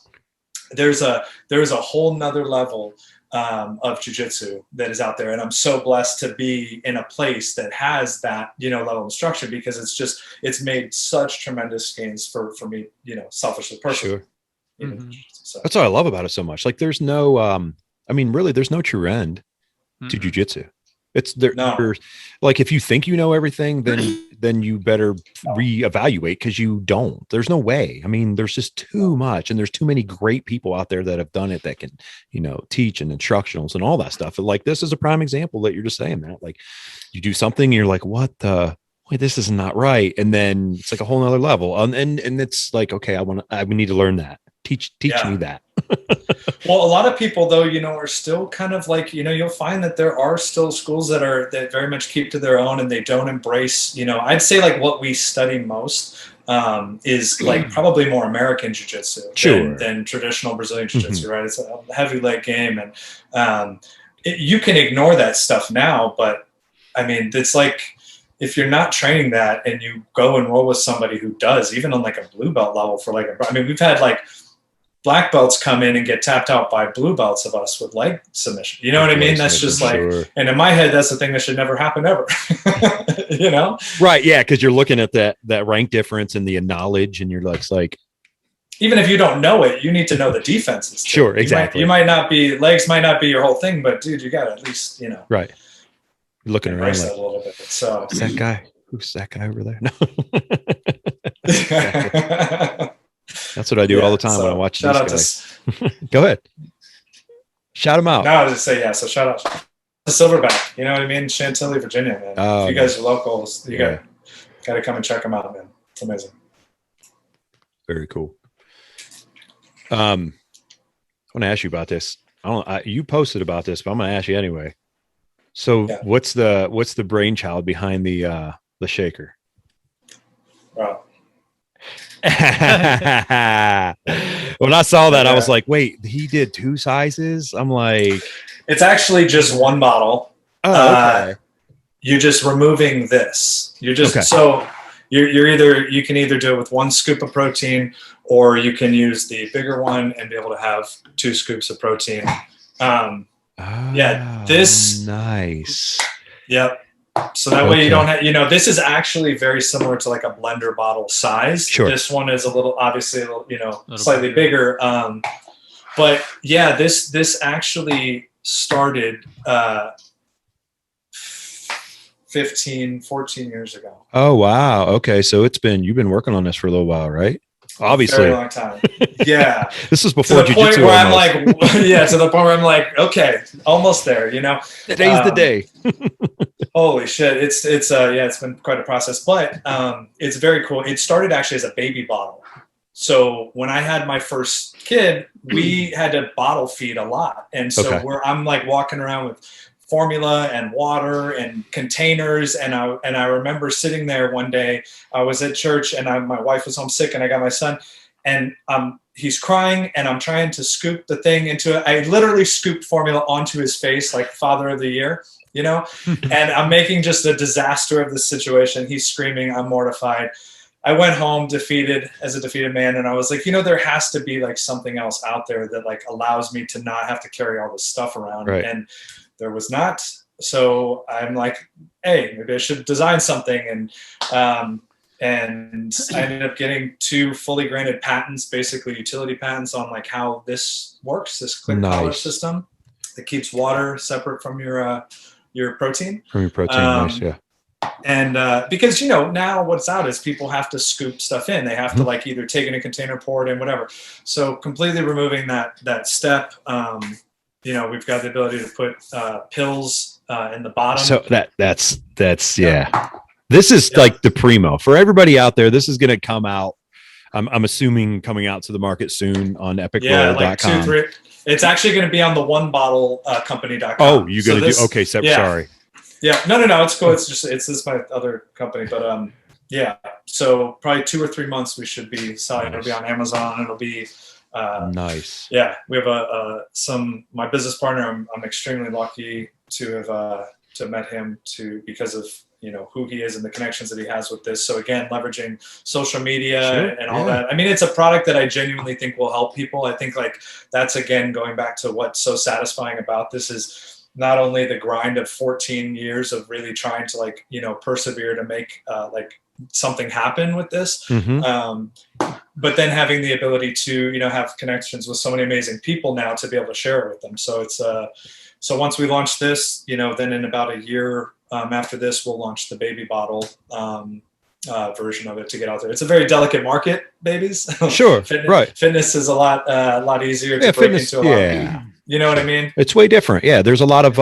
S2: there's a whole nother level of jiu-jitsu that is out there. And I'm so blessed to be in a place that has that, level of instruction, because it's made such tremendous gains for me, selfishly, personally.
S3: Sure. So. That's what I love about it so much. Like there's no, really, there's no true end to jiu-jitsu. It's there. No. Like if you think you know everything, then you better reevaluate, because you don't. There's no way. I mean, there's just too much, and there's too many great people out there that have done it that can, teach and instructionals and all that stuff. And like this is a prime example that you're just saying that. Like you do something, and you're like, what the? Wait, this is not right. And then it's like a whole nother level. And it's like, okay, I need to learn that. Teach me that.
S2: Well, a lot of people though, are still kind of like, you'll find that there are still schools that very much keep to their own, and they don't embrace, I'd say like what we study most is like probably more American jiu-jitsu than traditional Brazilian jiu-jitsu, right? It's a heavy leg game, and you can ignore that stuff now, but I mean, it's like, if you're not training that and you go and roll with somebody who does, even on like a blue belt level for like, we've had like black belts come in and get tapped out by blue belts of us with leg submission. You know what I mean? That's just like, and in my head, that's the thing that should never happen ever,
S3: Right. Yeah. Cause you're looking at that rank difference and the knowledge, and you're like,
S2: even if you don't know it, you need to know the defenses too.
S3: Sure. Exactly.
S2: Legs might not be your whole thing, but dude, you got to at least,
S3: right. Looking around like,
S2: a little bit. So
S3: is that guy? Who's that guy over there? No. That's what I do all the time when I watch these guys. Go ahead. Shout them out.
S2: No, I was just say, so shout out to Silverback. You know what I mean? Chantilly, Virginia, man. If you guys are locals, you got to come and check them out, man. It's amazing.
S3: Very cool. I want to ask you about this. You posted about this, but I'm going to ask you anyway. So what's the brainchild behind the shaker?
S2: Wow.
S3: When I saw that, I was like, wait, he did 2 sizes? I'm like,
S2: it's actually just one bottle.
S3: Oh, okay.
S2: You're just removing this. You're just so you can either do it with 1 scoop of protein, or you can use the bigger one and be able to have 2 scoops of protein. This
S3: nice.
S2: Yep. So that way you don't have, this is actually very similar to like a blender bottle size.
S3: Sure.
S2: This one is obviously a little, slightly bigger. But yeah, this actually started 14 years ago.
S3: Oh, wow. Okay. So you've been working on this for a little while, right? Obviously.
S2: Very long time. Yeah.
S3: This is before
S2: jiu-jitsu. To the point where I'm like, okay, almost there,
S3: Today's the day.
S2: Holy shit. It's been quite a process, but it's very cool. It started actually as a baby bottle. So when I had my first kid, we had to bottle feed a lot. And so I'm like walking around with formula and water and containers. And I remember sitting there one day, I was at church, and my wife was homesick, and I got my son, and he's crying, and I'm trying to scoop the thing into it. I literally scooped formula onto his face, like Father of the Year, and I'm making just a disaster of the situation. He's screaming. I'm mortified. I went home defeated as a defeated man. And I was like, there has to be like something else out there that like allows me to not have to carry all this stuff around.
S3: Right.
S2: And there was not. So I'm like, hey, maybe I should design something. And I ended up getting 2 fully granted patents, basically utility patents on like how this works, this clear color system that keeps water separate from your protein.
S3: From your protein, nice, yeah.
S2: And because, now what's out is people have to scoop stuff in. They have to like either take in a container, pour it in, whatever. So completely removing that step. We've got the ability to put pills in the bottom.
S3: So that's yeah. This is like the primo for everybody out there. This is going to come out. I'm assuming coming out to the market soon on epicroyal.com.
S2: Like 2-3. It's actually going to be on the onebottlecompany.com.
S3: Oh, you're going to do okay. Sorry.
S2: Yeah, no, it's cool. It's just my other company, but so probably 2 or 3 months we should be selling. Nice. It'll be on Amazon. It'll be
S3: nice.
S2: Yeah, we have my business partner. I'm extremely lucky to have met him because of who he is and the connections that he has with this. So again, leveraging social media and all that. I mean, it's a product that I genuinely think will help people. I think like that's again going back to what's so satisfying about this is not only the grind of 14 years of really trying to persevere to make something happen with this, but then having the ability to have connections with so many amazing people now to be able to share it with them. So it's so once we launch this, then in about a year after this, we'll launch the baby bottle version of it to get out there. It's a very delicate market, babies.
S3: Sure, right.
S2: Fitness is a lot easier to break into. You know what I mean?
S3: It's way different. Yeah, there's a lot of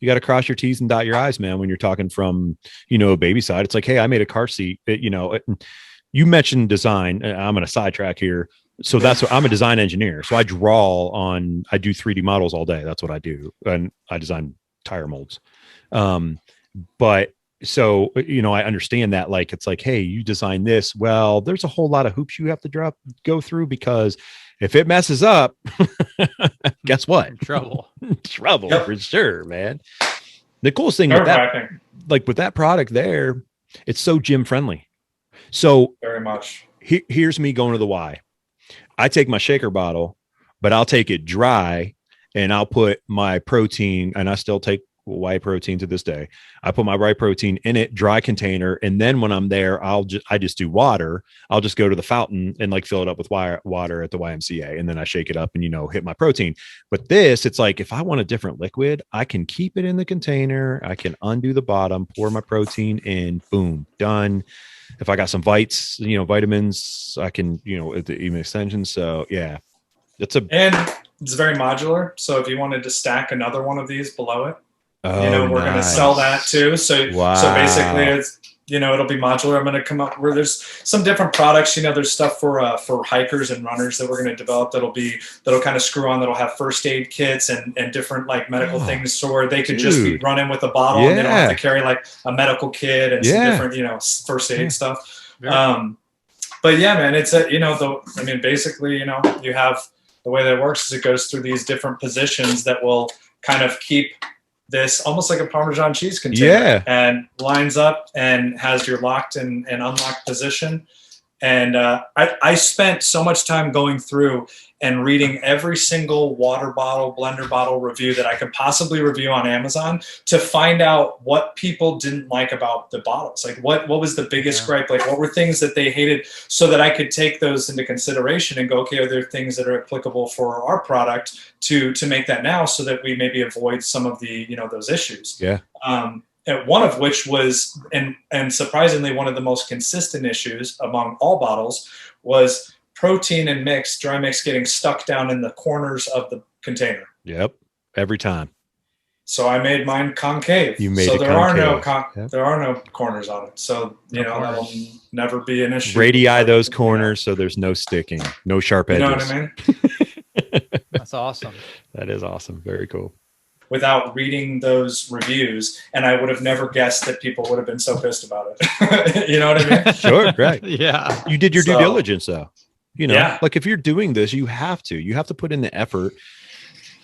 S3: you got to cross your T's and dot your I's, man. When you're talking from a baby side, it's like, hey, I made a car seat. You mentioned design. I'm going to sidetrack here. So that's what I'm a design engineer. So I do 3D models all day. That's what I do, and I design tire molds. But so I understand that it's like, hey, you design this. Well, there's a whole lot of hoops you have to go through because if it messes up, guess what?
S4: Trouble
S2: Yep.
S3: For sure, man. The coolest thing with that, with that product there, it's so gym friendly. So
S2: very much.
S3: Here's me going to the Y. I take my shaker bottle, but I'll take it dry and I'll put my protein, and I still take whey protein to this day. I put my whey protein in it, dry container, and then when I'm there, I just do water. I'll just go to the fountain and fill it up with water at the YMCA, and then I shake it up and hit my protein. But this, it's like if I want a different liquid, I can keep it in the container. I can undo the bottom, pour my protein in, boom, done. If I got some vitamins, I can even extension. So yeah,
S2: and it's very modular. So if you wanted to stack another one of these below it.
S3: We're
S2: going to sell that too. So basically it's, it'll be modular. I'm going to come up where there's some different products, there's stuff for hikers and runners that we're going to develop that'll kind of screw on, that'll have first aid kits and different medical things. So where they could just be running with a bottle and they don't have to carry a medical kit and some different, first aid stuff. But yeah, man, it's basically, you have the way that it works is it goes through these different positions that will kind of keep this almost like a Parmesan cheese container and lines up and has your locked and unlocked position. And I spent so much time going through and reading every single water bottle, blender bottle review that I could possibly review on Amazon to find out what people didn't like about the bottles. What was the biggest gripe? What were things that they hated, so that I could take those into consideration and go, okay, are there things that are applicable for our product to make that now, so that we maybe avoid some of the, those issues. Yeah. And one of which was, and surprisingly, one of the most consistent issues among all bottles was protein and dry mix getting stuck down in the corners of the container.
S3: Yep. Every time.
S2: So I made mine concave.
S3: You made
S2: so
S3: it
S2: there
S3: concave.
S2: There are no corners on it. So, that'll never be an issue.
S3: Radii those corners, so there's no sticking, no sharp edges.
S2: You know what I mean?
S4: That's awesome.
S3: That is awesome. Very cool.
S2: Without reading those reviews, and I would have never guessed that people would have been so pissed about it. You know what I mean?
S3: Sure, right.
S4: Yeah.
S3: You did your due diligence, though. If you're doing this, you have to put in the effort.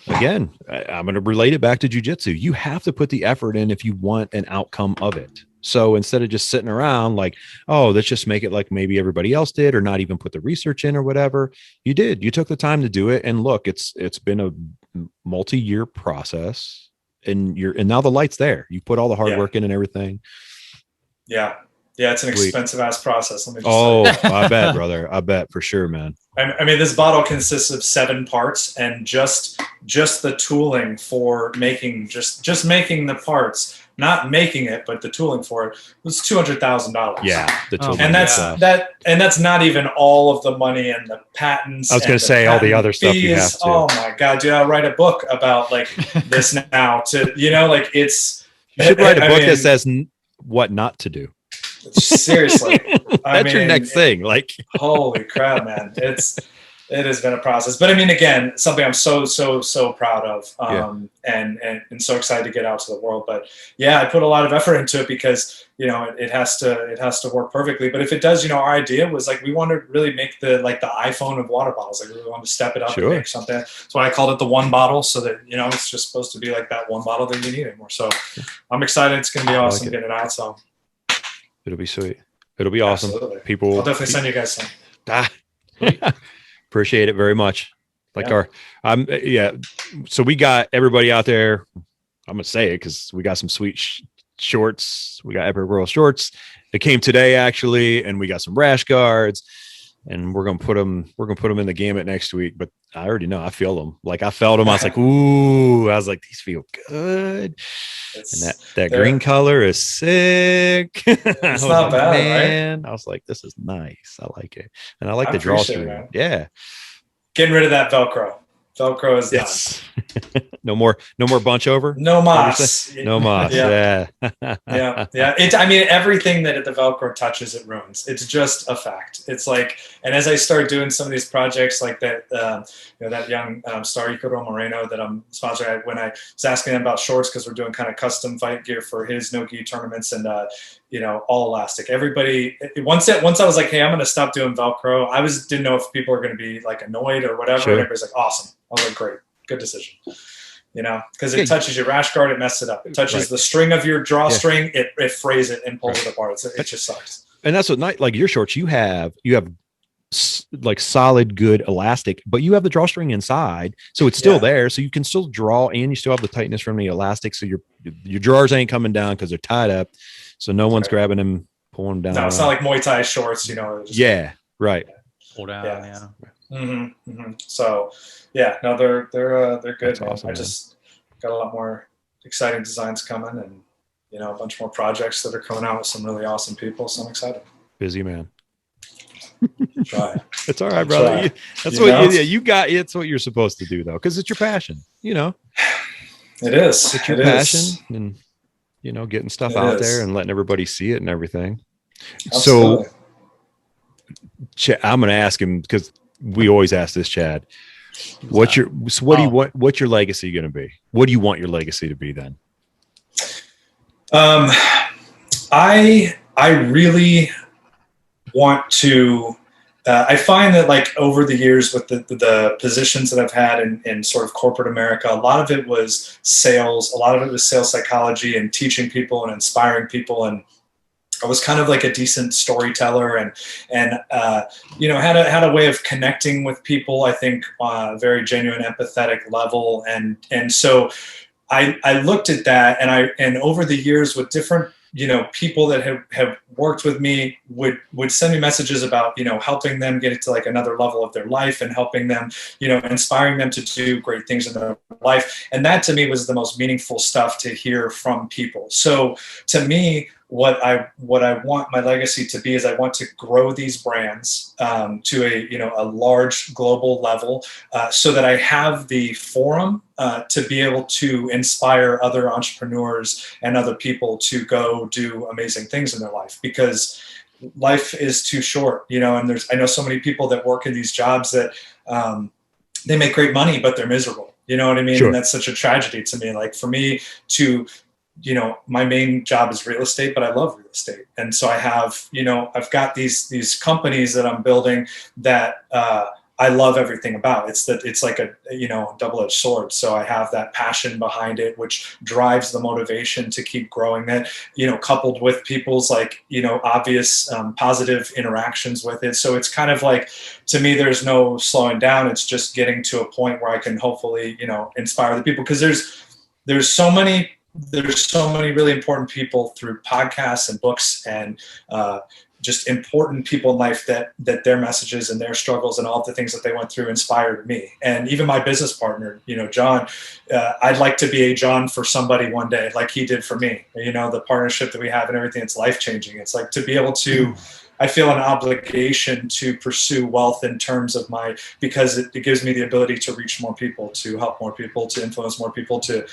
S3: Again, I'm going to relate it back to jiu-jitsu. You have to put the effort in if you want an outcome of it. So instead of just sitting around let's just make it like maybe everybody else did, or not even put the research in or whatever, you took the time to do it. And look, it's been a multi-year process, and now the light's there. You put all the hard work in and everything.
S2: Yeah. Yeah, it's an expensive ass process. Let me
S3: just say. I bet, brother. I bet for sure, man.
S2: I mean, this bottle consists of 7 parts, and just the tooling for making just making the parts, not making it, but the tooling for it was $200,000.
S3: Yeah, the tooling.
S2: And that's not even all of the money and the patents.
S3: I was going to say all the other stuff you have to.
S2: Oh my God, dude! I'll write a book about like this now. Like it's.
S3: You should write a book that says what not to do.
S2: Seriously,
S3: that's your next thing. Like,
S2: holy crap, man! It has been a process, but I mean, again, something I'm so proud of, and so excited to get out to the world. But yeah, I put a lot of effort into it because it has to work perfectly. But if it does, our idea was like we wanted to really make the iPhone of water bottles. Like we really wanted to step it up and make something. That's why I called it the one bottle, so that it's just supposed to be like that one bottle that you need anymore. So I'm excited. It's going to be awesome getting it out. So.
S3: It'll be sweet. It'll be awesome.
S2: Absolutely.
S3: People,
S2: I'll definitely send you guys some.
S3: Appreciate it very much. So we got everybody out there. I'm gonna say it because we got some sweet shorts. We got Epic Royal shorts. They came today actually, and we got some rash guards. And we're gonna put them in the gamut next week. But I already know. I feel them. Like I felt them. I was like, ooh. I was like, these feel good. And that green color is sick.
S2: It's not bad,
S3: man.
S2: Right?
S3: I was like, this is nice. I like it, and I like the drawstring. Yeah,
S2: getting rid of that Velcro. Velcro is done.
S3: No more bunch over.
S2: No moss.
S3: No moss.
S2: Yeah. I mean, everything that the Velcro touches, it ruins. It's just a fact. It's like, and as I start doing some of these projects like that, that young star Ikaro Moreno that I'm sponsoring, when I was asking him about shorts, because we're doing kind of custom fight gear for his no-gi tournaments, and all elastic. Everybody, once I was like, hey, I'm going to stop doing Velcro. Didn't know if people are going to be like annoyed or whatever.
S3: Sure.
S2: And everybody's like, awesome. I was like, great, good decision. Because it touches your rash guard, it messes it up. It touches the string of your drawstring, it frays it and pulls it apart. It just sucks.
S3: And that's what like your shorts, you have like solid, good elastic, but you have the drawstring inside, so it's still there. So you can still draw, and you still have the tightness from the elastic. So your drawers ain't coming down because they're tied up. So no one's grabbing them, pulling them down.
S2: No, it's not like Muay Thai shorts,
S3: right.
S4: Pull down, yeah.
S2: Mm-hmm, mm-hmm. So, no, they're good.
S3: That's awesome,
S2: I just got a lot more exciting designs coming, and a bunch more projects that are coming out with some really awesome people. So I'm excited.
S3: Busy man.
S2: Try.
S3: It's all right, brother. That's what you got. It's what you're supposed to do, though, because it's your passion.
S2: It is.
S3: It's your passion, and getting stuff out there and letting everybody see it and everything.
S2: Absolutely.
S3: So I'm going to ask him, because we always ask this, Chad. What's your legacy going to be? What do you want your legacy to be then?
S2: I really want to. I find that like over the years with the positions that I've had in sort of corporate America, a lot of it was sales. A lot of it was sales psychology and teaching people and inspiring people. And I was kind of like a decent storyteller and had a way of connecting with people. I think very genuine, empathetic level. And so I looked at that, and over the years with different people that have worked with me would send me messages about, helping them get to like another level of their life and helping them, inspiring them to do great things in their life. And that to me was the most meaningful stuff to hear from people. So to me, what I want my legacy to be is I want to grow these brands to a large global level so that I have the forum to be able to inspire other entrepreneurs and other people to go do amazing things in their life, because life is too short, and I know so many people that work in these jobs that they make great money, but they're miserable. You know what I mean?
S3: Sure.
S2: And that's such a tragedy to me. Like for me to my main job is real estate, but I love real estate. And so I have, I've got these companies that I'm building that I love everything about. It's like a, double-edged sword. So I have that passion behind it, which drives the motivation to keep growing that, coupled with people's like, obvious positive interactions with it. So it's kind of like, to me, there's no slowing down. It's just getting to a point where I can hopefully, inspire the people. Because there's so many there's so many really important people through podcasts and books and just important people in life that their messages and their struggles and all the things that they went through inspired me. And even my business partner, John, I'd like to be a John for somebody one day, like he did for me. The partnership that we have and everything, it's life-changing. It's like to be able to, I feel an obligation to pursue wealth in terms of because it gives me the ability to reach more people, to help more people, to influence more people, to,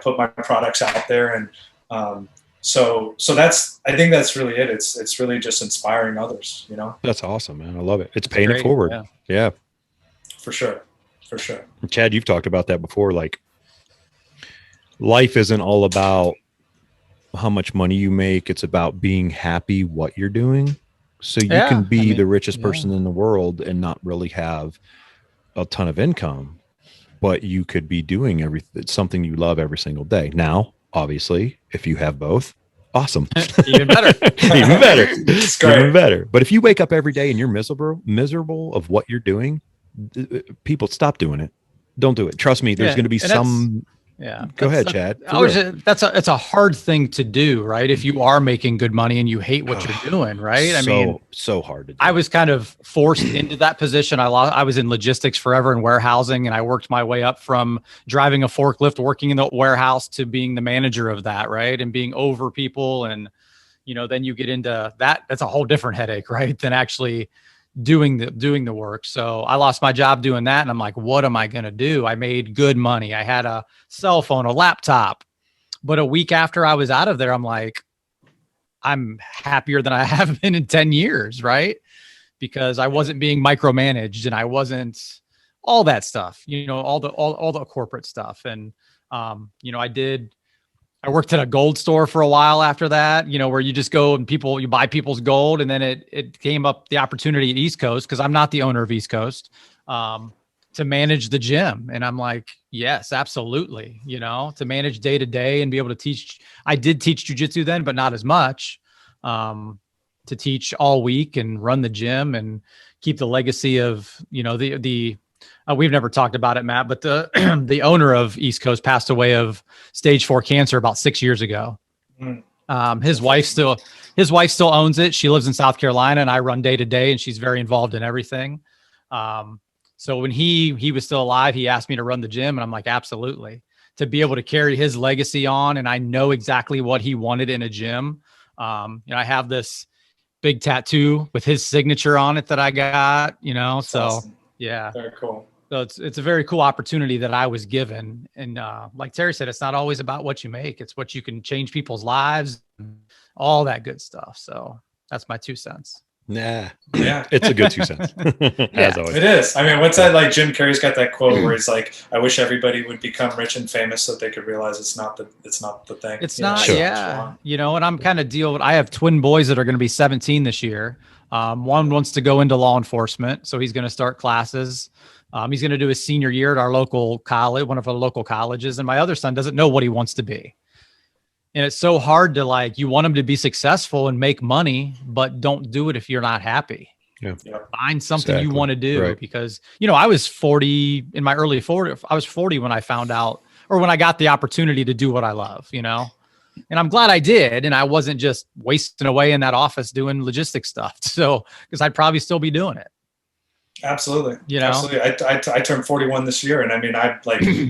S2: put my products out there. And, So I think that's really it. It's really just inspiring others,
S3: That's awesome, man. I love it. It's paying it forward. Yeah.
S2: For sure.
S3: Chad, you've talked about that before. Like, life isn't all about how much money you make. It's about being happy what you're doing. So you can be the richest person in the world and not really have a ton of income, but you could be doing something you love every single day. Now, obviously, if you have both, awesome.
S4: Even better.
S3: Even better. But if you wake up every day and you're miserable of what you're doing, people, stop doing it. Don't do it. Trust me, there's going to be some. Go ahead, Chad.
S4: It's a hard thing to do, right? If you are making good money and you hate what you're doing, right?
S3: So hard to do.
S4: I was kind of forced into that position. I was in logistics forever and warehousing, and I worked my way up from driving a forklift, working in the warehouse, to being the manager of that, right? And being over people. And, then you get into that. That's a whole different headache, right? Than actually doing the work. So I lost my job doing that. And I'm like, what am I going to do? I made good money. I had a cell phone, a laptop, but a week after I was out of there, I'm like, I'm happier than I have been in 10 years. Right. Because I wasn't being micromanaged and I wasn't all that stuff, all the corporate stuff. And, I worked at a gold store for a while after that, where you just go and you buy people's gold. And then it came up the opportunity at East Coast, because I'm not the owner of East Coast, to manage the gym. And I'm like, yes, absolutely. To manage day to day and be able to teach. I did teach jujitsu then, but not as much, to teach all week and run the gym and keep the legacy of, we've never talked about it, Matt, but the the owner of East Coast passed away of stage 4 cancer about 6 years ago. His wife still owns it. She lives in South Carolina, and I run day to day, and she's very involved in everything. So when he was still alive, he asked me to run the gym, and I'm like, absolutely. To be able to carry his legacy on, and I know exactly what he wanted in a gym. I have this big tattoo with his signature on it that I got,
S2: That's
S4: so
S2: awesome.
S4: Yeah,
S2: very cool.
S4: So it's a very cool opportunity that I was given. And like Terry said, it's not always about what you make. It's what you can change people's lives, all that good stuff. So that's my 2 cents.
S3: Nah.
S2: Yeah.
S3: It's a good 2 cents. As always.
S2: It is. I mean, what's that, like Jim Carrey's got that quote where he's like, I wish everybody would become rich and famous so they could realize it's not the thing.
S4: It's not, yeah. And I'm kind of I have twin boys that are going to be 17 this year. One wants to go into law enforcement, so he's going to start classes. He's going to do his senior year at our local college, one of our local colleges. And my other son doesn't know what he wants to be. And it's so hard to you want him to be successful and make money, but don't do it if you're not happy.
S3: Yeah.
S4: Find something you want to do, because, I was 40 in my early 40s. I was 40 when I found out, or when I got the opportunity to do what I love, and I'm glad I did. And I wasn't just wasting away in that office doing logistics stuff. So, because I'd probably still be doing it.
S2: Absolutely. Absolutely. I turned 41 this year. And I mean,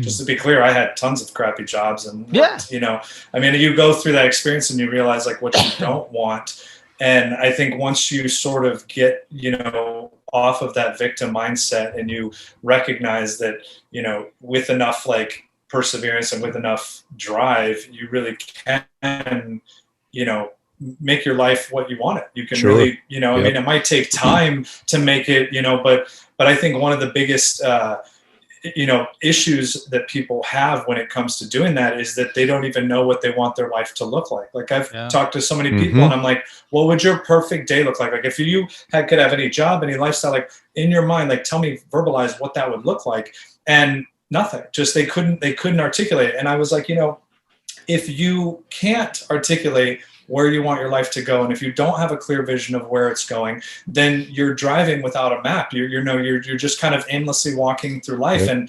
S2: just to be clear, I had tons of crappy jobs and, you go through that experience and you realize what you don't want. And I think once you sort of get, off of that victim mindset and you recognize that, with enough perseverance and with enough drive, you really can, make your life what you want it. You can really, I mean, it might take time to make it, but I think one of the biggest, issues that people have when it comes to doing that is that they don't even know what they want their life to look like. I've talked to so many people and I'm like, what would your perfect day look like? If you could have any job, any lifestyle, in your mind, tell me, verbalize what that would look like. And nothing, just they couldn't articulate it. And I was like, if you can't articulate where you want your life to go, and if you don't have a clear vision of where it's going, then you're driving without a map. You're just kind of aimlessly walking through life. And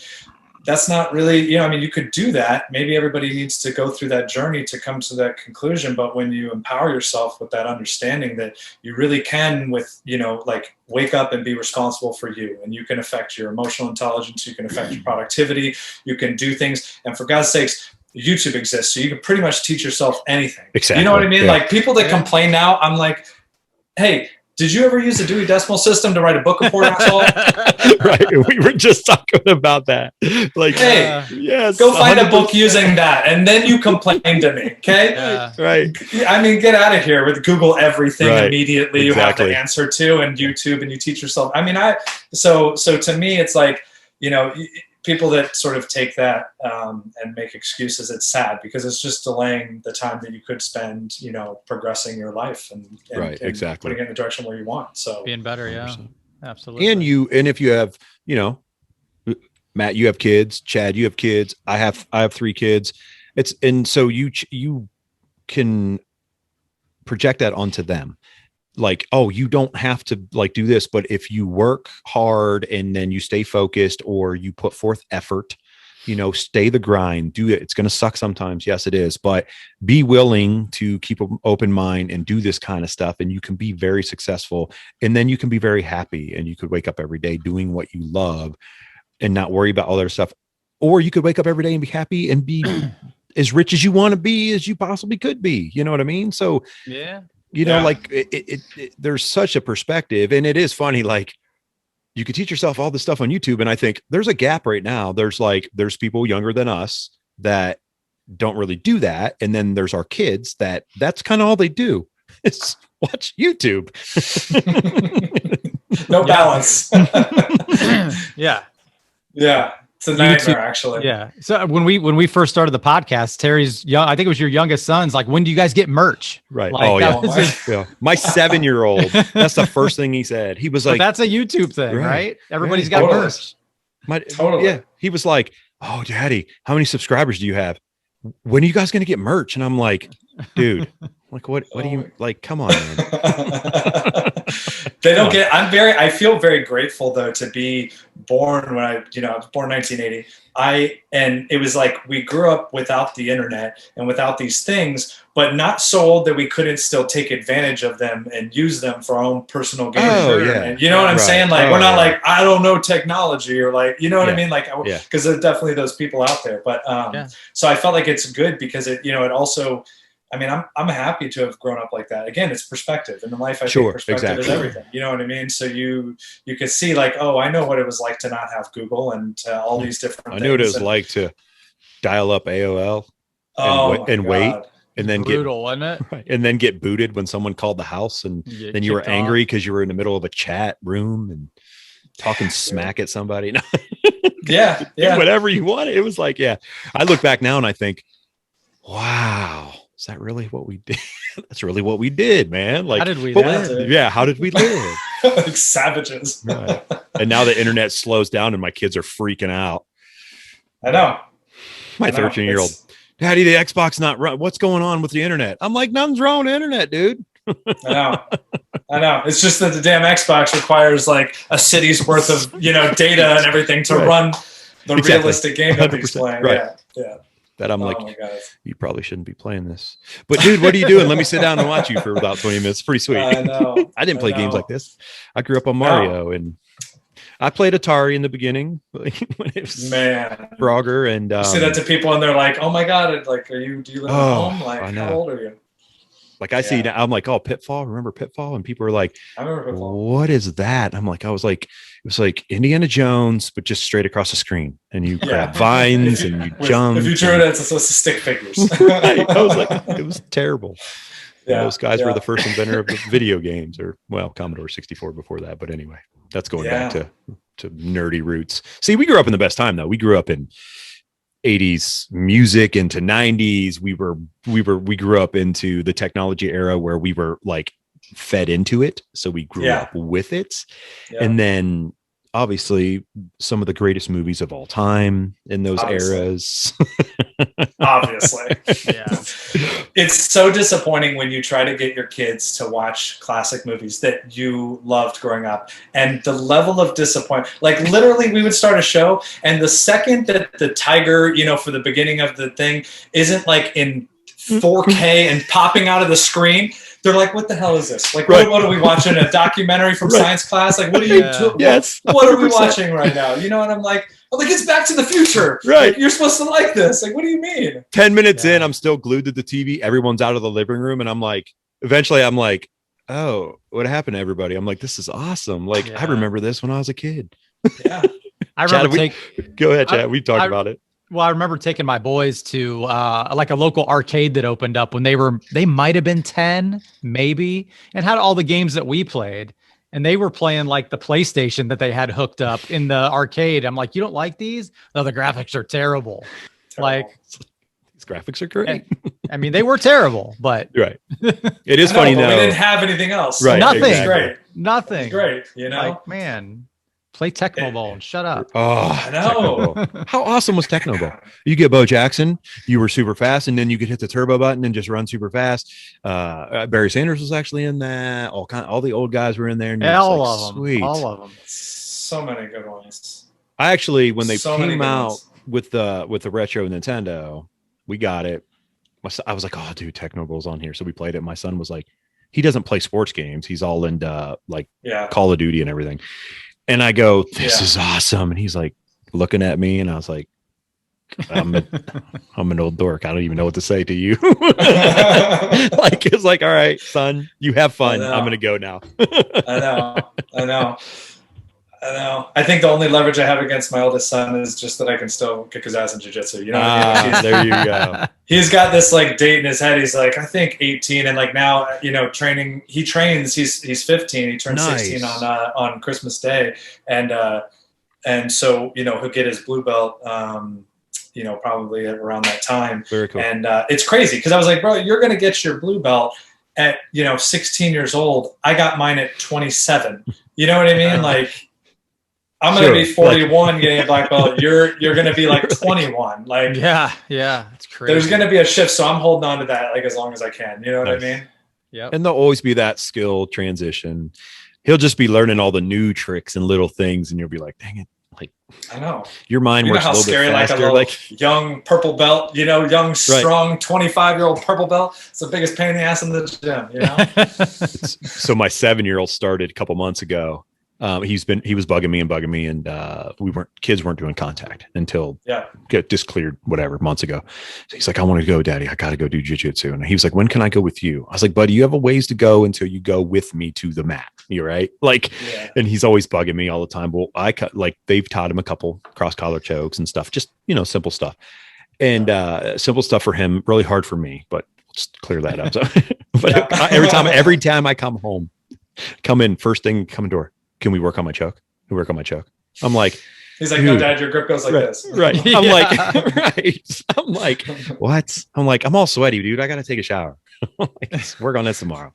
S2: that's not really, you know, I mean, you could do that. Maybe everybody needs to go through that journey to come to that conclusion. But when you empower yourself with that understanding that you really can, with, you know, like, wake up and be responsible for you, and you can affect your emotional intelligence, you can affect your productivity, you can do things. And for God's sakes, YouTube exists, so you can pretty much teach yourself anything.
S1: Exactly.
S2: You know what I mean?
S1: Yeah.
S2: Like, people that complain now, I'm like, hey, did you ever use the Dewey Decimal System to write a book report, asshole?
S1: Right. We were just talking about that. Like,
S2: hey,
S1: yes,
S2: go find
S1: 100%.
S2: a book using that, and then you complain to me, okay?
S1: Right.
S2: I mean, get out of here with Google everything immediately. You have
S1: Exactly.
S2: to answer to, and YouTube, and you teach yourself. I mean, so to me, it's like, you know, people that sort of take that and make excuses, it's sad, because it's just delaying the time that you could spend, you know, progressing your life and
S1: exactly,
S2: putting it in the direction where you want. So
S4: being better.
S1: 100%.
S4: Yeah, absolutely.
S1: And if you have, you know, Matt, you have kids, Chad, you have kids. I have 3 kids. And so you can project that onto them. Like, oh, you don't have to like do this, but if you work hard and then you stay focused, or you put forth effort, you know, stay the grind, do it. It's going to suck sometimes. Yes, it is, but be willing to keep an open mind and do this kind of stuff. And you can be very successful, and then you can be very happy, and you could wake up every day doing what you love and not worry about all that stuff. Or you could wake up every day and be happy and be as rich as you want to be, as you possibly could be. You know what I mean? So
S4: yeah.
S1: You know, like there's such a perspective, and it is funny. Like, you could teach yourself all this stuff on YouTube, and I think there's a gap right now. There's people younger than us that don't really do that, and then there's our kids that's kind of all they do is watch YouTube.
S2: No balance.
S4: Yeah.
S2: It's a nightmare, actually.
S4: Yeah. So when we first started the podcast, Terry's young. I think it was your youngest son's like, when do you guys get merch?
S1: Right.
S4: Like,
S1: oh yeah.
S4: Was,
S1: yeah. My 7-year-old. That's the first thing he said. He was like,
S4: that's a YouTube thing, right? Everybody's got
S2: totally.
S4: merch.
S2: Totally.
S1: Yeah. He was like, oh, Daddy, how many subscribers do you have? When are you guys going to get merch? And I'm like, dude, like, what do you like? Come on, man.
S2: They don't get, I feel very grateful though to be born when I was born in 1980. And it was like, we grew up without the internet and without these things, but not so old that we couldn't still take advantage of them and use them for our own personal gain. And you know what I'm saying? Like, we're not like, I don't know technology, or like, you know what I mean? Like, because there's definitely those people out there, but so I felt like it's good because it also, I mean, I'm happy to have grown up like that. Again, it's perspective. In life, I think perspective is everything. You know what I mean? So you could see like, oh, I know what it was like to not have Google and all these different things.
S1: I knew what it was like to dial up AOL and wait. And then
S4: brutal, wasn't it?
S1: Right, and then get booted when someone called the house, and then you were angry because you were in the middle of a chat room and talking smack at somebody.
S2: Yeah.
S1: Whatever you wanted. It was like, I look back now and I think, wow, is that really what we did? That's really what we did, man. Like,
S4: how did we live?
S1: Yeah, how did we live?
S2: Like savages.
S1: Right. And now the internet slows down and my kids are freaking out.
S2: I know.
S1: My 13-year-old, Daddy, the Xbox not run. What's going on with the internet? I'm like, nothing's wrong with the internet, dude.
S2: I know. It's just that the damn Xbox requires like a city's worth of, data and everything to run the realistic game that he's playing.
S1: Right.
S2: Yeah.
S1: That I'm like, you probably shouldn't be playing this. But dude, what are you doing? Let me sit down and watch you for about 20 minutes. Pretty sweet.
S2: I know.
S1: I didn't play games like this. I grew up on Mario and I played Atari in the beginning when it was Frogger. And
S2: you say that to people and they're like, oh my God, like, do you live at home? Like, how old are you?
S1: Like I see now, I'm like, oh, Pitfall. Remember Pitfall? And people are like,
S2: I remember Pitfall.
S1: What is that? I was like, it was like Indiana Jones, but just straight across the screen. And you grab vines and you jump.
S2: If you drew it, it's supposed to stick figures.
S1: Right. I was like, it was terrible.
S2: Yeah,
S1: those guys were the first inventor of the video games, or Commodore 64 before that. But anyway, that's going back to nerdy roots. See, we grew up in the best time though. We grew up in 80s music into 90s. We grew up into the technology era where we were like fed into it. So we grew up with it. Yeah. And then
S3: obviously some of the greatest movies of all time in those eras.
S2: Obviously.
S4: Yeah.
S2: It's so disappointing when you try to get your kids to watch classic movies that you loved growing up, and the level of disappointment, like literally we would start a show and the second that the tiger, for the beginning of the thing isn't like in 4K and popping out of the screen, they're like, what the hell is this? Like, what are we watching? A documentary from science class? Like, what are you doing?
S3: Yes,
S2: what are we watching right now? And I'm like, it's Back to the Future.
S3: Right.
S2: Like, you're supposed to like this. Like, what do you mean?
S3: 10 minutes in, I'm still glued to the TV. Everyone's out of the living room. And I'm like, eventually I'm like, oh, what happened to everybody? I'm like, this is awesome. Like, I remember this when I was a kid.
S2: Yeah.
S4: I remember
S3: go ahead, Chad. We talked about it.
S4: Well, I remember taking my boys to like a local arcade that opened up when they might have been 10, maybe, and had all the games that we played. And they were playing like the PlayStation that they had hooked up in the arcade. I'm like, you don't like these? No, the graphics are terrible. Like,
S3: these graphics are great.
S4: I mean, they were terrible, but
S3: right. It is funny now.
S2: We didn't have anything else.
S3: Right.
S4: Nothing.
S3: Exactly.
S2: Great.
S4: Nothing.
S2: It's great.
S4: Like, man, play Tecmo Bowl and shut up.
S3: Oh,
S2: I know.
S3: How awesome was Tecmo Bowl? You get Bo Jackson, you were super fast, and then you could hit the turbo button and just run super fast. Barry Sanders was actually in that. All the old guys were in there. And
S4: all of them.
S3: Sweet.
S4: All of them.
S2: So many good ones.
S3: I actually, when they came out with the retro Nintendo, we got it. I was like, oh, dude, Tecmo Bowl's on here. So we played it. My son was like, he doesn't play sports games. He's all into Call of Duty and everything. And I go, this is awesome. And he's like looking at me, and I was like, I'm an old dork. I don't even know what to say to you. Like, it's like, all right, son, you have fun. I'm going to go now.
S2: I know. I think the only leverage I have against my oldest son is just that I can still kick his ass in jiu-jitsu. You know what I mean?
S3: There you go.
S2: He's got this like date in his head. He's like, I think 18, and like now, training. He trains. He's 15. He turns 16 on Christmas Day, and so he'll get his blue belt. Probably around that time.
S3: Very cool.
S2: And it's crazy because I was like, bro, you're gonna get your blue belt at 16 years old. I got mine at 27. You know what I mean? Like, I'm going to be 41 getting a black belt. You're going to be like 21. Like,
S4: yeah. It's crazy.
S2: There's going to be a shift. So I'm holding on to that like as long as I can. You know what I mean?
S4: Yeah.
S3: And there'll always be that skill transition. He'll just be learning all the new tricks and little things. And you'll be like, dang it. Like,
S2: I know.
S3: Your mind works a little bit faster.
S2: Like young purple belt, young, strong 25-year-old purple belt. It's the biggest pain in the ass in the gym,
S3: So my 7-year-old started a couple months ago. He was bugging me, and kids weren't doing contact until get just cleared months ago. So he's like, I want to go, Daddy. I got to go do jiu-jitsu. And he was like, when can I go with you? I was like, buddy, you have a ways to go until you go with me to the mat. You're right. And he's always bugging me all the time. Well, they've taught him a couple cross collar chokes and stuff, just, simple stuff, and simple stuff for him, really hard for me, but we'll just clear that up. So, but every time I come home, come in, first thing, come in door. Can we work on my choke? Can we work on my choke? I'm like,
S2: he's like, no, Dad, your grip goes like this.
S3: Right. I'm like, right. I'm like, what? I'm like, I'm all sweaty, dude. I got to take a shower. Let's work on this tomorrow.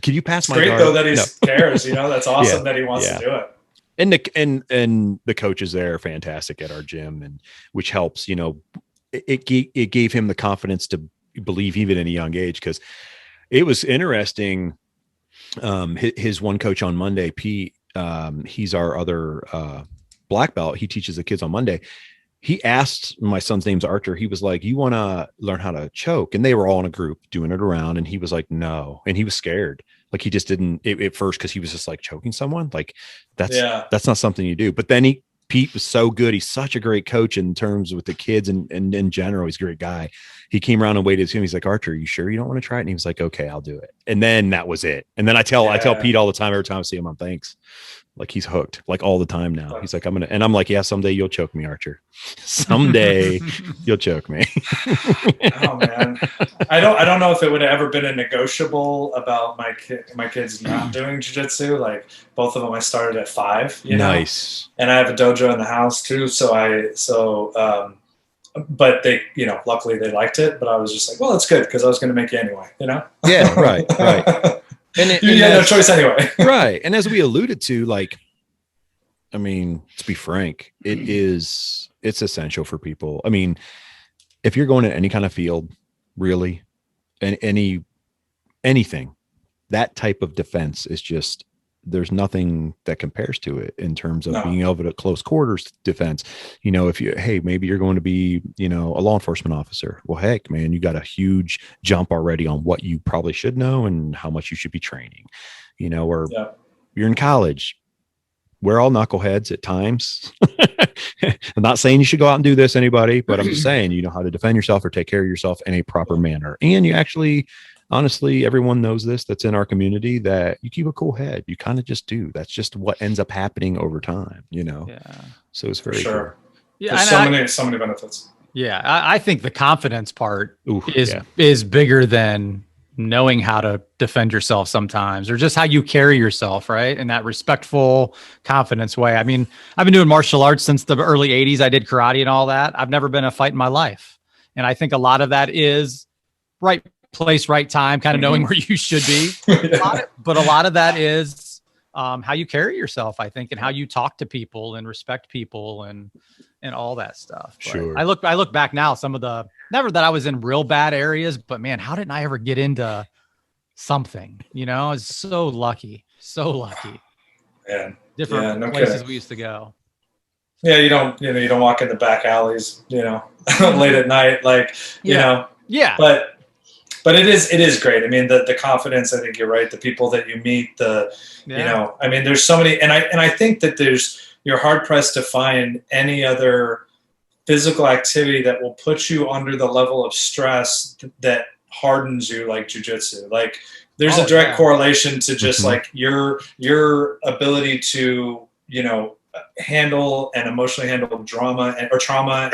S3: Can you pass my
S2: great
S3: guard?
S2: Though that he cares, that's awesome that he wants to do it.
S3: And the coaches there are fantastic at our gym, and which helps, it gave him the confidence to believe even at a young age. Cause it was interesting. His one coach on Monday, Pete, he's our other black belt. He teaches the kids on Monday. He asked, my son's name's Archer. He was like, you want to learn how to choke? And they were all in a group doing it around. And he was like, no. And he was scared. Like, he just didn't at first, because he was just like choking someone. Like, that's not something you do. But then Pete was so good. He's such a great coach in terms with the kids, and in general, he's a great guy. He came around and waited to him. He's like, Archer, are you sure you don't want to try it? And he was like, okay, I'll do it. And then that was it. And then I tell Pete all the time, every time I see him, I'm thanks. Like, he's hooked, like, all the time now. He's like, I'm like, yeah, someday you'll choke me, Archer. Someday you'll choke me.
S2: Oh man. I don't know if it would have ever been a negotiable about my kids not doing jiu-jitsu. Like, both of them, I started at 5,
S3: Nice.
S2: And I have a dojo in the house too. But they, luckily they liked it, but I was just like, well, it's good, because I was going to make you anyway,
S3: Yeah, right.
S2: And you had no choice anyway.
S3: Right. And as we alluded to, like, I mean, to be frank, it's essential for people. I mean, if you're going to any kind of field, really, and anything, that type of defense is just, there's nothing that compares to it in terms of being able to close quarters defense. You know, if you, hey, maybe you're going to be, you know, a law enforcement officer. Well, heck, man, you got a huge jump already on what you probably should know and how much you should be training, you know, or you're in college. We're all knuckleheads at times. I'm not saying you should go out and do this, anybody, but I'm just saying, you know how to defend yourself or take care of yourself in a proper manner. And you actually, honestly, everyone knows this that's in our community, that you keep a cool head. You kind of just do. That's just what ends up happening over time, you know? Yeah. So it's very
S2: sure.
S3: cool.
S2: Yeah. There's so many benefits.
S4: Yeah. I think the confidence part is bigger than knowing how to defend yourself sometimes, or just how you carry yourself, right? In that respectful, confidence way. I mean, I've been doing martial arts since the early 80s. I did karate and all that. I've never been in a fight in my life. And I think a lot of that is right place, right time, kind of knowing where you should be. But a lot of that is how you carry yourself, I think, and how you talk to people and respect people and all that stuff. But
S3: sure.
S4: I look back now, some of the, never that I was in real bad areas, but man, how didn't I ever get into something? You know, I was so lucky.
S2: Yeah.
S4: Different places we used to go.
S2: Yeah. You don't walk in the back alleys, you know, late at night, like, you know, but it is great. I mean, the confidence, I think you're right. The people that you meet, you know, I mean, there's so many, and I think that you're hard pressed to find any other physical activity that will put you under the level of stress that hardens you like jiu-jitsu. Like there's a direct correlation to just like your ability to, you know, handle and emotionally handle drama or trauma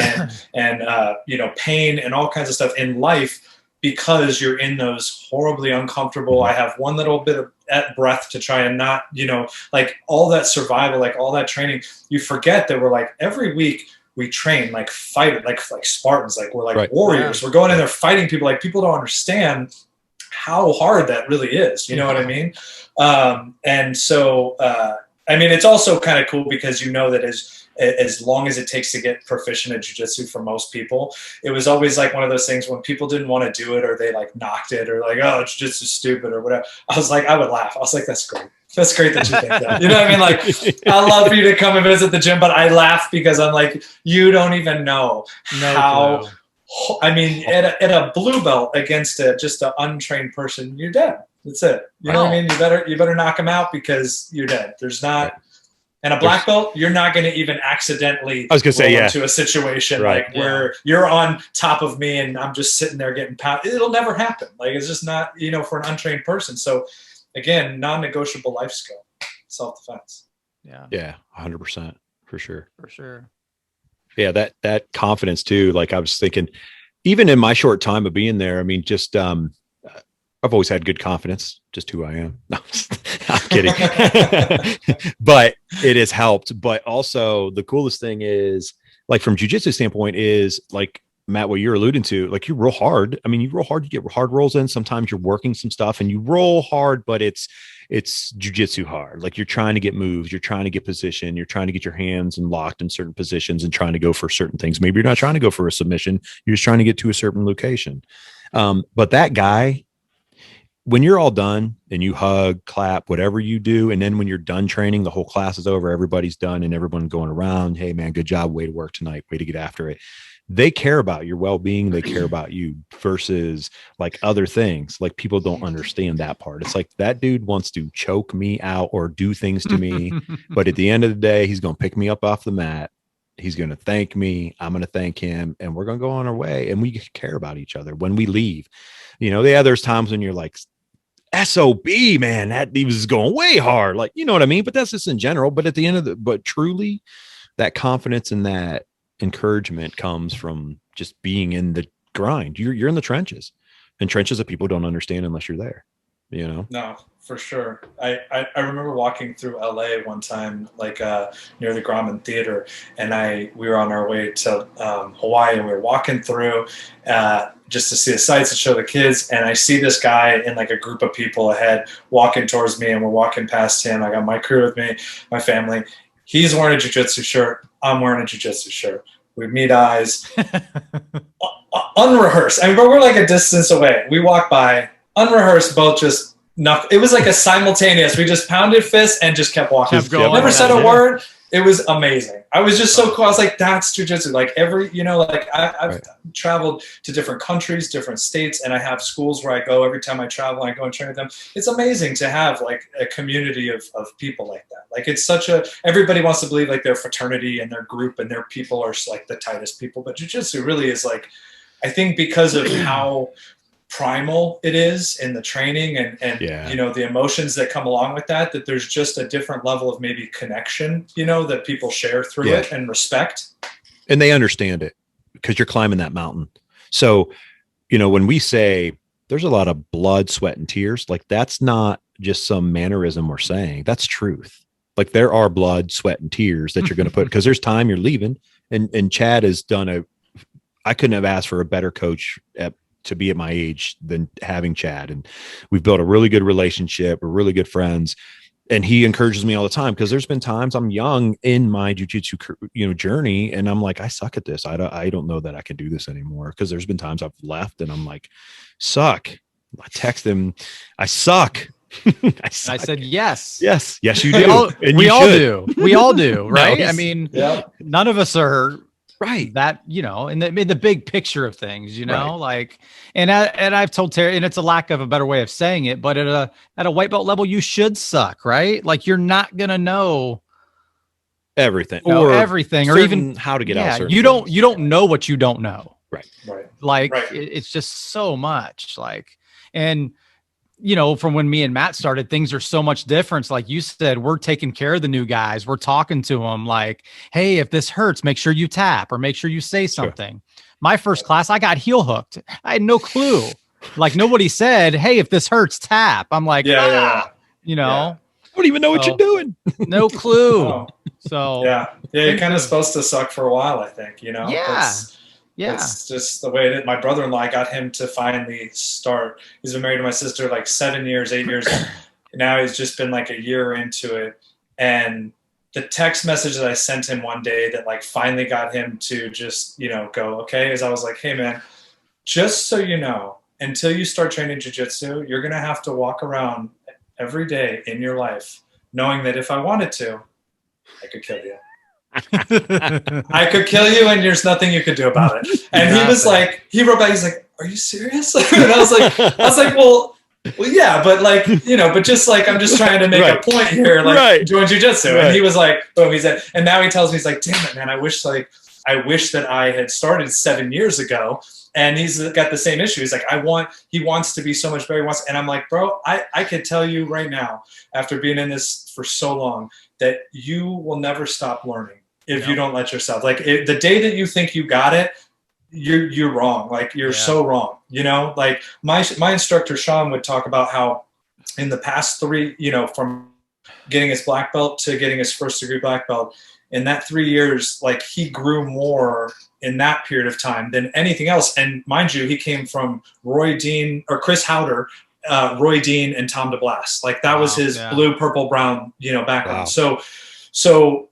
S2: and you know, pain and all kinds of stuff in life, because you're in those horribly uncomfortable, I have one little bit of breath to try and not, you know, like all that survival, like all that training, you forget that we're like every week we train like fight, like Spartans, like we're like warriors. We're going in there fighting people. Like people don't understand how hard that really is. You know what I mean? And so, I mean, it's also kind of cool because you know that as long as it takes to get proficient at jiu-jitsu for most people, it was always like one of those things when people didn't want to do it or they like knocked it or like, oh, jiu-jitsu is stupid or whatever. I was like, I would laugh. I was like, that's great. That's great that you think that. You know what I mean? Like, I love for you to come and visit the gym, but I laugh because I'm like, you don't even know how. I mean, at a blue belt against just an untrained person, you're dead. That's it. You know what I mean? You better knock them out because you're dead. There's not. And a black belt, you're not going to even accidentally into a situation where you're on top of me and I'm just sitting there getting pounded. It'll never happen. Like, it's just not, you know, for an untrained person. So again, non-negotiable life skill, self-defense.
S3: Yeah. 100% for sure.
S1: Yeah. That confidence too. Like I was thinking, even in my short time of being there, I mean, just, I've always had good confidence, just who I am. No, I'm kidding. But it has helped. But also the coolest thing is, like from jiu-jitsu standpoint, is like Matt, what you're alluding to, like you roll hard. I mean, you roll hard, you get hard rolls in. Sometimes you're working some stuff and you roll hard, but it's jiu-jitsu hard. Like you're trying to get moves, you're trying to get position, you're trying to get your hands and locked in certain positions and trying to go for certain things. Maybe you're not trying to go for a submission. You're just trying to get to a certain location. But that guy, when you're all done and you hug, clap, whatever you do, and then when you're done training, the whole class is over, everybody's done, and everyone going around, hey man, good job, way to work tonight, way to get after it. They care about your well-being. They care about you versus like other things. Like people don't understand that part. It's like that dude wants to choke me out or do things to me. But at the end of the day, he's going to pick me up off the mat. He's going to thank me. I'm going to thank him, and we're going to go on our way. And we care about each other when we leave. You know, there's times when you're like, SOB, man, that he was going way hard. Like, you know what I mean? But that's just in general. But at the end of but truly that confidence and that encouragement comes from just being in the grind. You're in the trenches, and trenches that people don't understand unless you're there, you know?
S2: No, for sure. I remember walking through LA one time, like near the Grauman Theater, and we were on our way to Hawaii, and we were walking through just to see the sights and show the kids. And I see this guy in like a group of people ahead walking towards me, and we're walking past him. I got my crew with me, my family. He's wearing a jiu-jitsu shirt. I'm wearing a jiu-jitsu shirt. We meet eyes. Unrehearsed. I mean, but we're like a distance away. We walk by, unrehearsed, both just it was like a simultaneous. We just pounded fists and just kept walking. Never said a word. It was amazing. I was just so cool. I was like, that's jiu-jitsu. Like I've traveled to different countries, different states, and I have schools where I go every time I travel. I go and train with them. It's amazing to have like a community of people like that. Like it's everybody wants to believe like their fraternity and their group and their people are like the tightest people. But jiu-jitsu really is like, I think because of how primal it is in the training and the emotions that come along with that there's just a different level of maybe connection, that people share through it and respect.
S3: And they understand it because you're climbing that mountain. So, when we say there's a lot of blood, sweat, and tears, like that's not just some mannerism we're saying. That's truth. Like there are blood, sweat, and tears that you're going to put because there's time you're leaving. And Chad has done I couldn't have asked for a better coach to be at my age than having Chad. And we've built a really good relationship. We're really good friends. And he encourages me all the time because there's been times I'm young in my jiu-jitsu, journey. And I'm like, I suck at this. I don't know that I can do this anymore. Cause there's been times I've left and I'm like, suck. I text him. I suck. I
S4: said, yes,
S3: you do.
S4: We all do. Right.
S3: No,
S4: I mean, none of us are
S3: right.
S4: That, in the big picture of things, like, and I've told Terry, and it's a lack of a better way of saying it, but at a white belt level, you should suck, right? Like you're not going to know
S3: everything
S4: or even
S3: how to get out.
S4: You don't know what you don't know.
S3: Right.
S4: Like it's just so much like, and from when me and Matt started, things are so much different. Like you said, we're taking care of the new guys. We're talking to them like, hey, if this hurts, make sure you tap or make sure you say something. Sure. My first class, I got heel hooked. I had no clue. Like nobody said, hey, if this hurts, tap. I'm like, I
S3: don't even know what you're doing.
S4: No clue.
S2: Oh.
S4: So
S2: you're kind of supposed to suck for a while, I think, It's just the way it is. My brother-in-law, I got him to finally start. He's been married to my sister like 8 years. Now he's just been like a year into it. And the text message that I sent him one day that like finally got him to just, go, okay, is I was like, hey man, just so you know, until you start training jiu-jitsu, you're going to have to walk around every day in your life knowing that if I wanted to, I could kill you. I could kill you and there's nothing you could do about it. And he was like, he wrote back, he's like, are you serious? And I was like, well, yeah, but like, but just like, I'm just trying to make a point here, like doing jujitsu. And he was like, boom, he said, and now he tells me, he's like, damn it, man, I wish that I had started 7 years ago. And he's got the same issue. He's like, he wants to be so much better. And I'm like, bro, I could tell you right now, after being in this for so long, that you will never stop learning if you don't let yourself. Like the day that you think you got it, you're wrong. Like you're so wrong. Like my instructor Sean would talk about how in the past 3, from getting his black belt to getting his first degree black belt, in that 3 years, like he grew more in that period of time than anything else. And mind you, he came from Roy Dean or Chris Howder, Roy Dean, and Tom DeBlas. Like that was his blue, purple, brown, background. Wow. So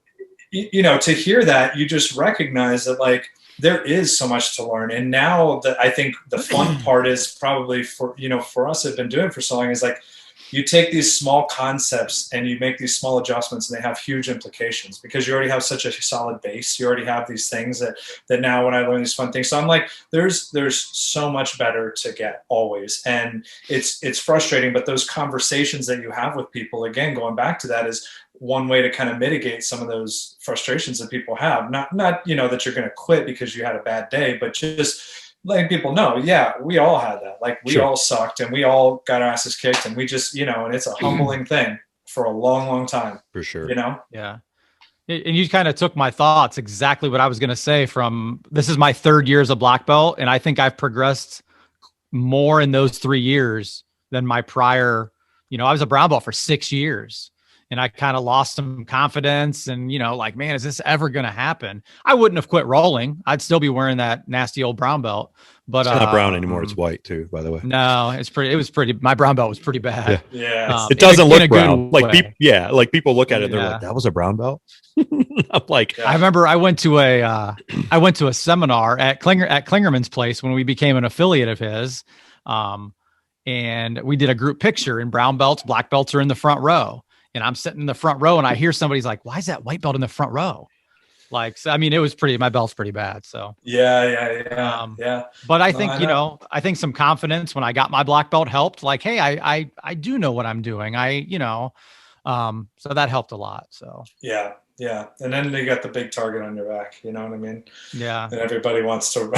S2: to hear that, you just recognize that like there is so much to learn. And now that I think the fun part is probably for us have been doing for so long is like, you take these small concepts and you make these small adjustments and they have huge implications because you already have such a solid base. You already have these things that now when I learn these fun things. So I'm like, there's so much better to get always. And it's frustrating, but those conversations that you have with people, again, going back to that is one way to kind of mitigate some of those frustrations that people have. Not that you're going to quit because you had a bad day, but just letting people know, we all had that. Like we all sucked and we all got our asses kicked and we just, and it's a humbling thing for a long, long time.
S3: For sure.
S4: Yeah. And you kind of took my thoughts, exactly what I was going to say this is my 3rd year as a black belt. And I think I've progressed more in those 3 years than my prior, I was a brown belt for 6 years. and I kind of lost some confidence and, like, man, is this ever going to happen? I wouldn't have quit rolling. I'd still be wearing that nasty old brown belt, but
S3: it's not brown anymore. It's white too, by the way.
S4: No, my brown belt was pretty bad.
S2: Yeah.
S3: It doesn't look brown. Like people look at it and they're like, that was a brown belt. I'm like,
S4: I remember I went to a seminar at Klingerman's place when we became an affiliate of his. And we did a group picture, and brown belts, black belts are in the front row. And I'm sitting in the front row and I hear somebody's like, why is that white belt in the front row? Like, so, I mean, my belt's pretty bad. So
S2: yeah.
S4: But I think, I think some confidence when I got my black belt helped. Like, hey, I do know what I'm doing. So that helped a lot. So
S2: yeah. And then they got the big target on your back. You know what I mean?
S4: Yeah.
S2: And everybody wants to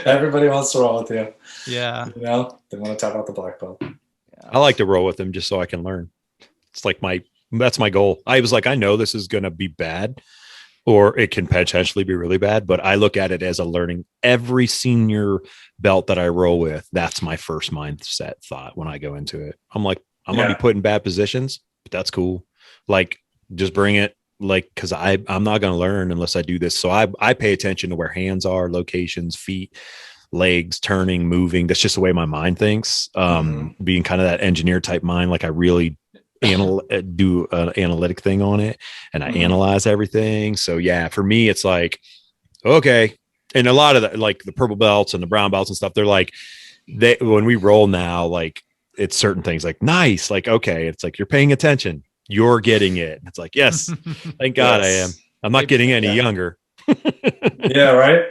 S2: everybody wants to roll with you.
S4: Yeah.
S2: They want to tap out the black belt.
S3: I like to roll with them just so I can learn. It's like that's my goal. I was like, I know this is going to be bad, or it can potentially be really bad, but I look at it as a learning. Every senior belt that I roll with, that's my first mindset thought when I go into it. I'm like, I'm going to be put in bad positions, but that's cool. Like, just bring it, like, because I'm not going to learn unless I do this. So I pay attention to where hands are, locations, feet, legs, turning, moving. That's just the way my mind thinks. Being kind of that engineer type mind, like I really do an analytic thing on it, and I analyze everything. So yeah, for me, it's like, okay. And a lot of the, like the purple belts and the brown belts and stuff, they're like, when we roll now, like it's certain things like nice, like, okay, it's like, you're paying attention, you're getting it. It's like, yes, thank God I am. I'm not getting any younger.
S2: Yeah. Right.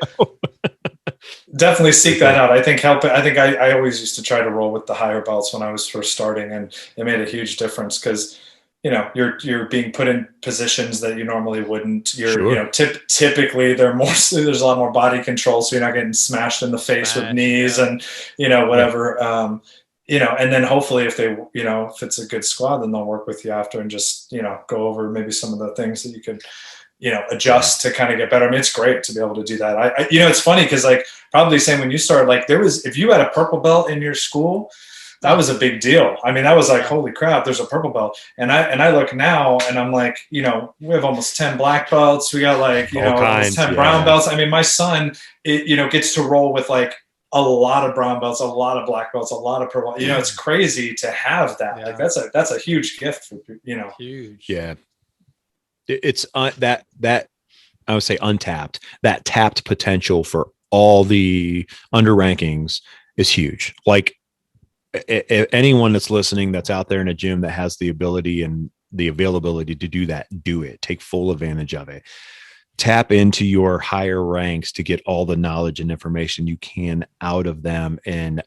S2: Definitely seek that out. I think I always used to try to roll with the higher belts when I was first starting, and it made a huge difference because, you're being put in positions that you normally wouldn't. Typically there's a lot more body control, so you're not getting smashed in the face with knees and, whatever. And then hopefully if they, if it's a good squad, then they'll work with you after and just, go over maybe some of the things that you could, adjust to kind of get better. I mean, it's great to be able to do that. I it's funny because like probably same when you started, like if you had a purple belt in your school, that was a big deal. I mean, that was like, holy crap, there's a purple belt. And I look now and I'm like, we have almost 10 black belts. We got like, almost 10 brown belts. I mean, my son, gets to roll with like a lot of brown belts, a lot of black belts, a lot of purple. It's crazy to have that. Yeah. Like that's a huge gift for
S4: Huge.
S3: Yeah. It's that I would say untapped. That tapped potential for all the under rankings is huge. Like anyone that's listening that's out there in a gym that has the ability and the availability to do that, do it. Take full advantage of it. Tap into your higher ranks to get all the knowledge and information you can out of them. And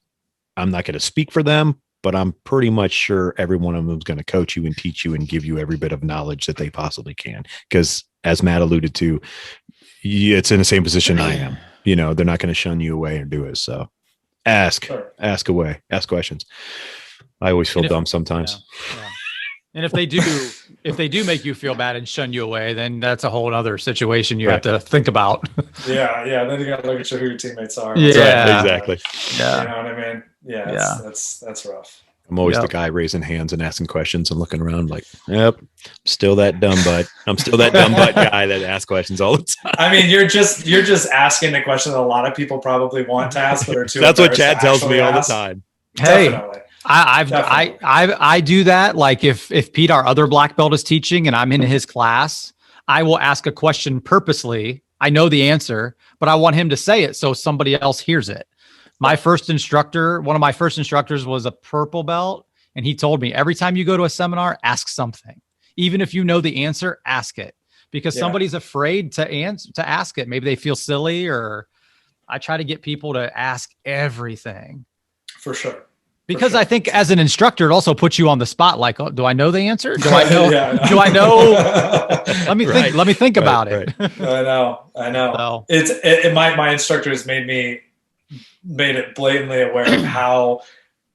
S3: I'm not going to speak for them, but I'm pretty much sure every one of them is going to coach you and teach you and give you every bit of knowledge that they possibly can. Because as Matt alluded to, it's in the same position I am. They're not going to shun you away and do it. So ask away, ask questions. I always feel dumb sometimes.
S4: Yeah. And if they do make you feel bad and shun you away, then that's a whole other situation you have to think about.
S2: Yeah. Then you got to look at who your teammates are.
S4: Yeah,
S3: exactly.
S2: Yeah. You know what I mean? Yeah. That's rough.
S3: I'm always the guy raising hands and asking questions and looking around like, yep, still that dumb butt. I'm still that dumb butt guy that asks questions all the time.
S2: I mean, you're just asking the question that a lot of people probably want to ask, but are too.
S3: That's what Chad tells me all the time.
S4: Hey,
S2: Definitely.
S4: I do that. Like if Pete, our other black belt, is teaching and I'm in his class, I will ask a question purposely. I know the answer, but I want him to say it so somebody else hears it. One of my first instructors was a purple belt, and he told me every time you go to a seminar, ask something. Even if you know the answer, ask it, because somebody's afraid to ask it. Maybe they feel silly, or I try to get people to ask everything.
S2: For sure.
S4: Because I think as an instructor, it also puts you on the spot. Like, oh, do I know the answer? Do I know? Do I know? Let me think. Let me think about it.
S2: I know. So. My instructors made it blatantly aware of how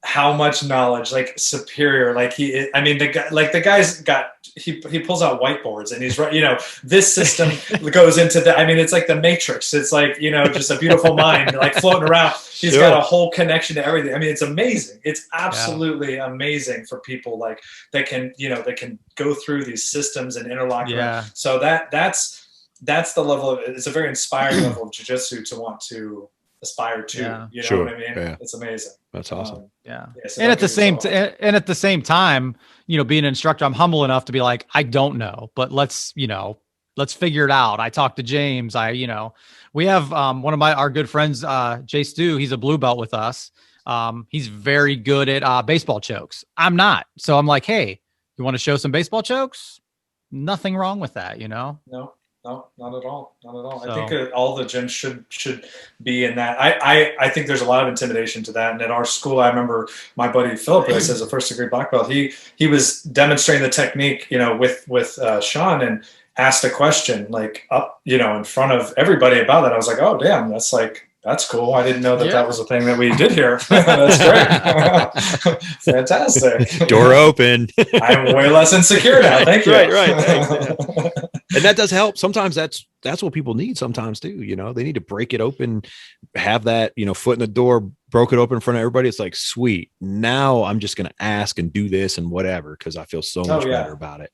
S2: how much knowledge, like superior, like I mean, the guy's got, he pulls out whiteboards and he's right, you know, this system goes into the, I mean, it's like the Matrix. It's like, you know, just a beautiful mind like floating around. He's got a whole connection to everything. I mean, it's amazing. It's absolutely amazing for people like that can, you know, that can go through these systems and interlock.
S4: Yeah.
S2: So that's the level of, it's a very inspiring level of jiu-jitsu to want to aspire to, you know what I mean?
S3: Yeah.
S2: It's amazing.
S3: That's awesome.
S2: So
S4: and at the same time, you know, being an instructor, I'm humble enough to be like, I don't know, but let's figure it out. I talked to James. We have one of our good friends, Jay Stu. He's a blue belt with us. He's very good at baseball chokes. I'm not. So I'm like, hey, you want to show some baseball chokes? Nothing wrong with that, you know?
S2: No, not at all. Not at all.
S4: So,
S2: I think all the gyms should be in that. I think there's a lot of intimidation to that. And at our school, I remember my buddy Philip, who says a first degree black belt, he was demonstrating the technique, you know, with Sean, and asked a question like up, you know, in front of everybody about that. I was like, oh damn, that's cool. I didn't know that was a thing that we did here. That's great. Fantastic.
S3: Door open.
S2: I'm way less insecure now. Thank you.
S3: Right. Thanks. And that does help. Sometimes that's what people need sometimes too. You know, they need to break it open, have that, you know, foot in the door, broke it open in front of everybody. It's like, sweet. Now I'm just going to ask and do this and whatever, because I feel so much better about it.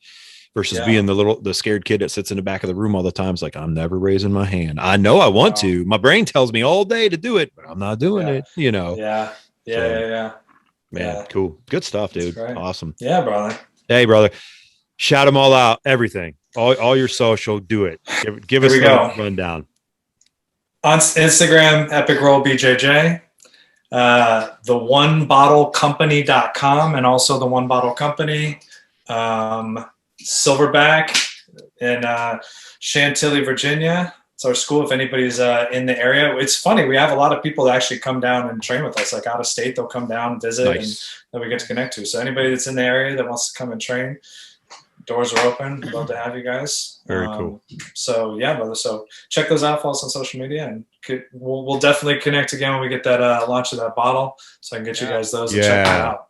S3: Versus being the scared kid that sits in the back of the room all the time. It's like, I'm never raising my hand. I know I want to. My brain tells me all day to do it, but I'm not doing it, you know?
S2: Yeah.
S3: Man, cool. Good stuff, dude. Awesome.
S2: Yeah, brother.
S3: Hey, brother. Shout them all out. Everything. All your social, do it. Give us a rundown.
S2: On Instagram, Epic Roll BJJ. The onebottlecompany.com and also the One Bottle Company. Silverback in Chantilly, Virginia. It's our school if anybody's in the area. It's funny, we have a lot of people that actually come down and train with us, like out of state. They'll come down, visit, and that we get to connect to. So anybody that's in the area that wants to come and train, doors are open. We'd love to have you guys.
S3: Very cool.
S2: So yeah, brother. So check those out, follow us on social media, and we'll definitely connect again when we get that launch of that bottle, so I can get you guys those and check that out.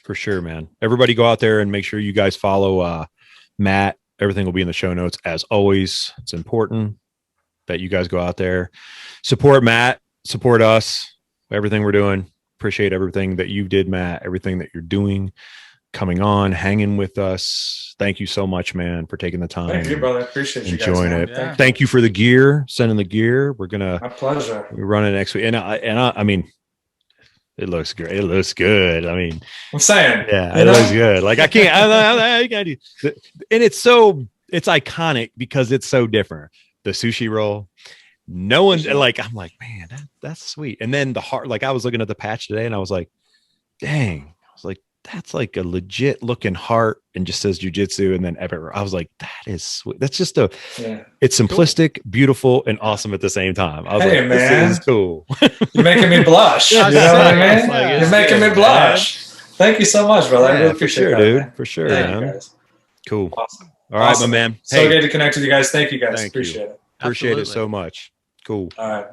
S3: For sure, man. Everybody go out there and make sure you guys follow Matt. Everything will be in the show notes. As always, it's important that you guys go out there, support Matt, support us, everything we're doing. Appreciate everything that you did, Matt, everything that you're doing, coming on, hanging with us. Thank you so much, man, for taking the time.
S2: Thank you, brother. I appreciate you
S3: enjoying
S2: guys,
S3: it.
S2: Yeah.
S3: Thank you for the gear, sending the gear. We're gonna
S2: my pleasure.
S3: We're running next week, and I mean, it looks great. It looks good. I mean,
S2: I'm saying,
S3: it looks good. Like I can't. I can't do, and it's iconic because it's so different. The sushi roll. No one like. I'm like, man, that's sweet. And then the heart. Like I was looking at the patch today, and I was like, dang. I was like, that's like a legit looking heart, and just says jiu-jitsu, and then Epic. I was like, that is sweet. That's just it's simplistic, beautiful, and awesome at the same time. I was like, man, this is cool.
S2: You're making me blush. You know what I mean? Like, you're making me blush. Thank you so much, brother. I really appreciate that,
S3: dude.
S2: Man.
S3: For sure,
S2: man.
S3: Guys. Cool.
S2: Awesome.
S3: All right, my man.
S2: So good to connect with you guys. Thank you, guys. Appreciate it.
S3: Appreciate it so much. Cool.
S2: All right.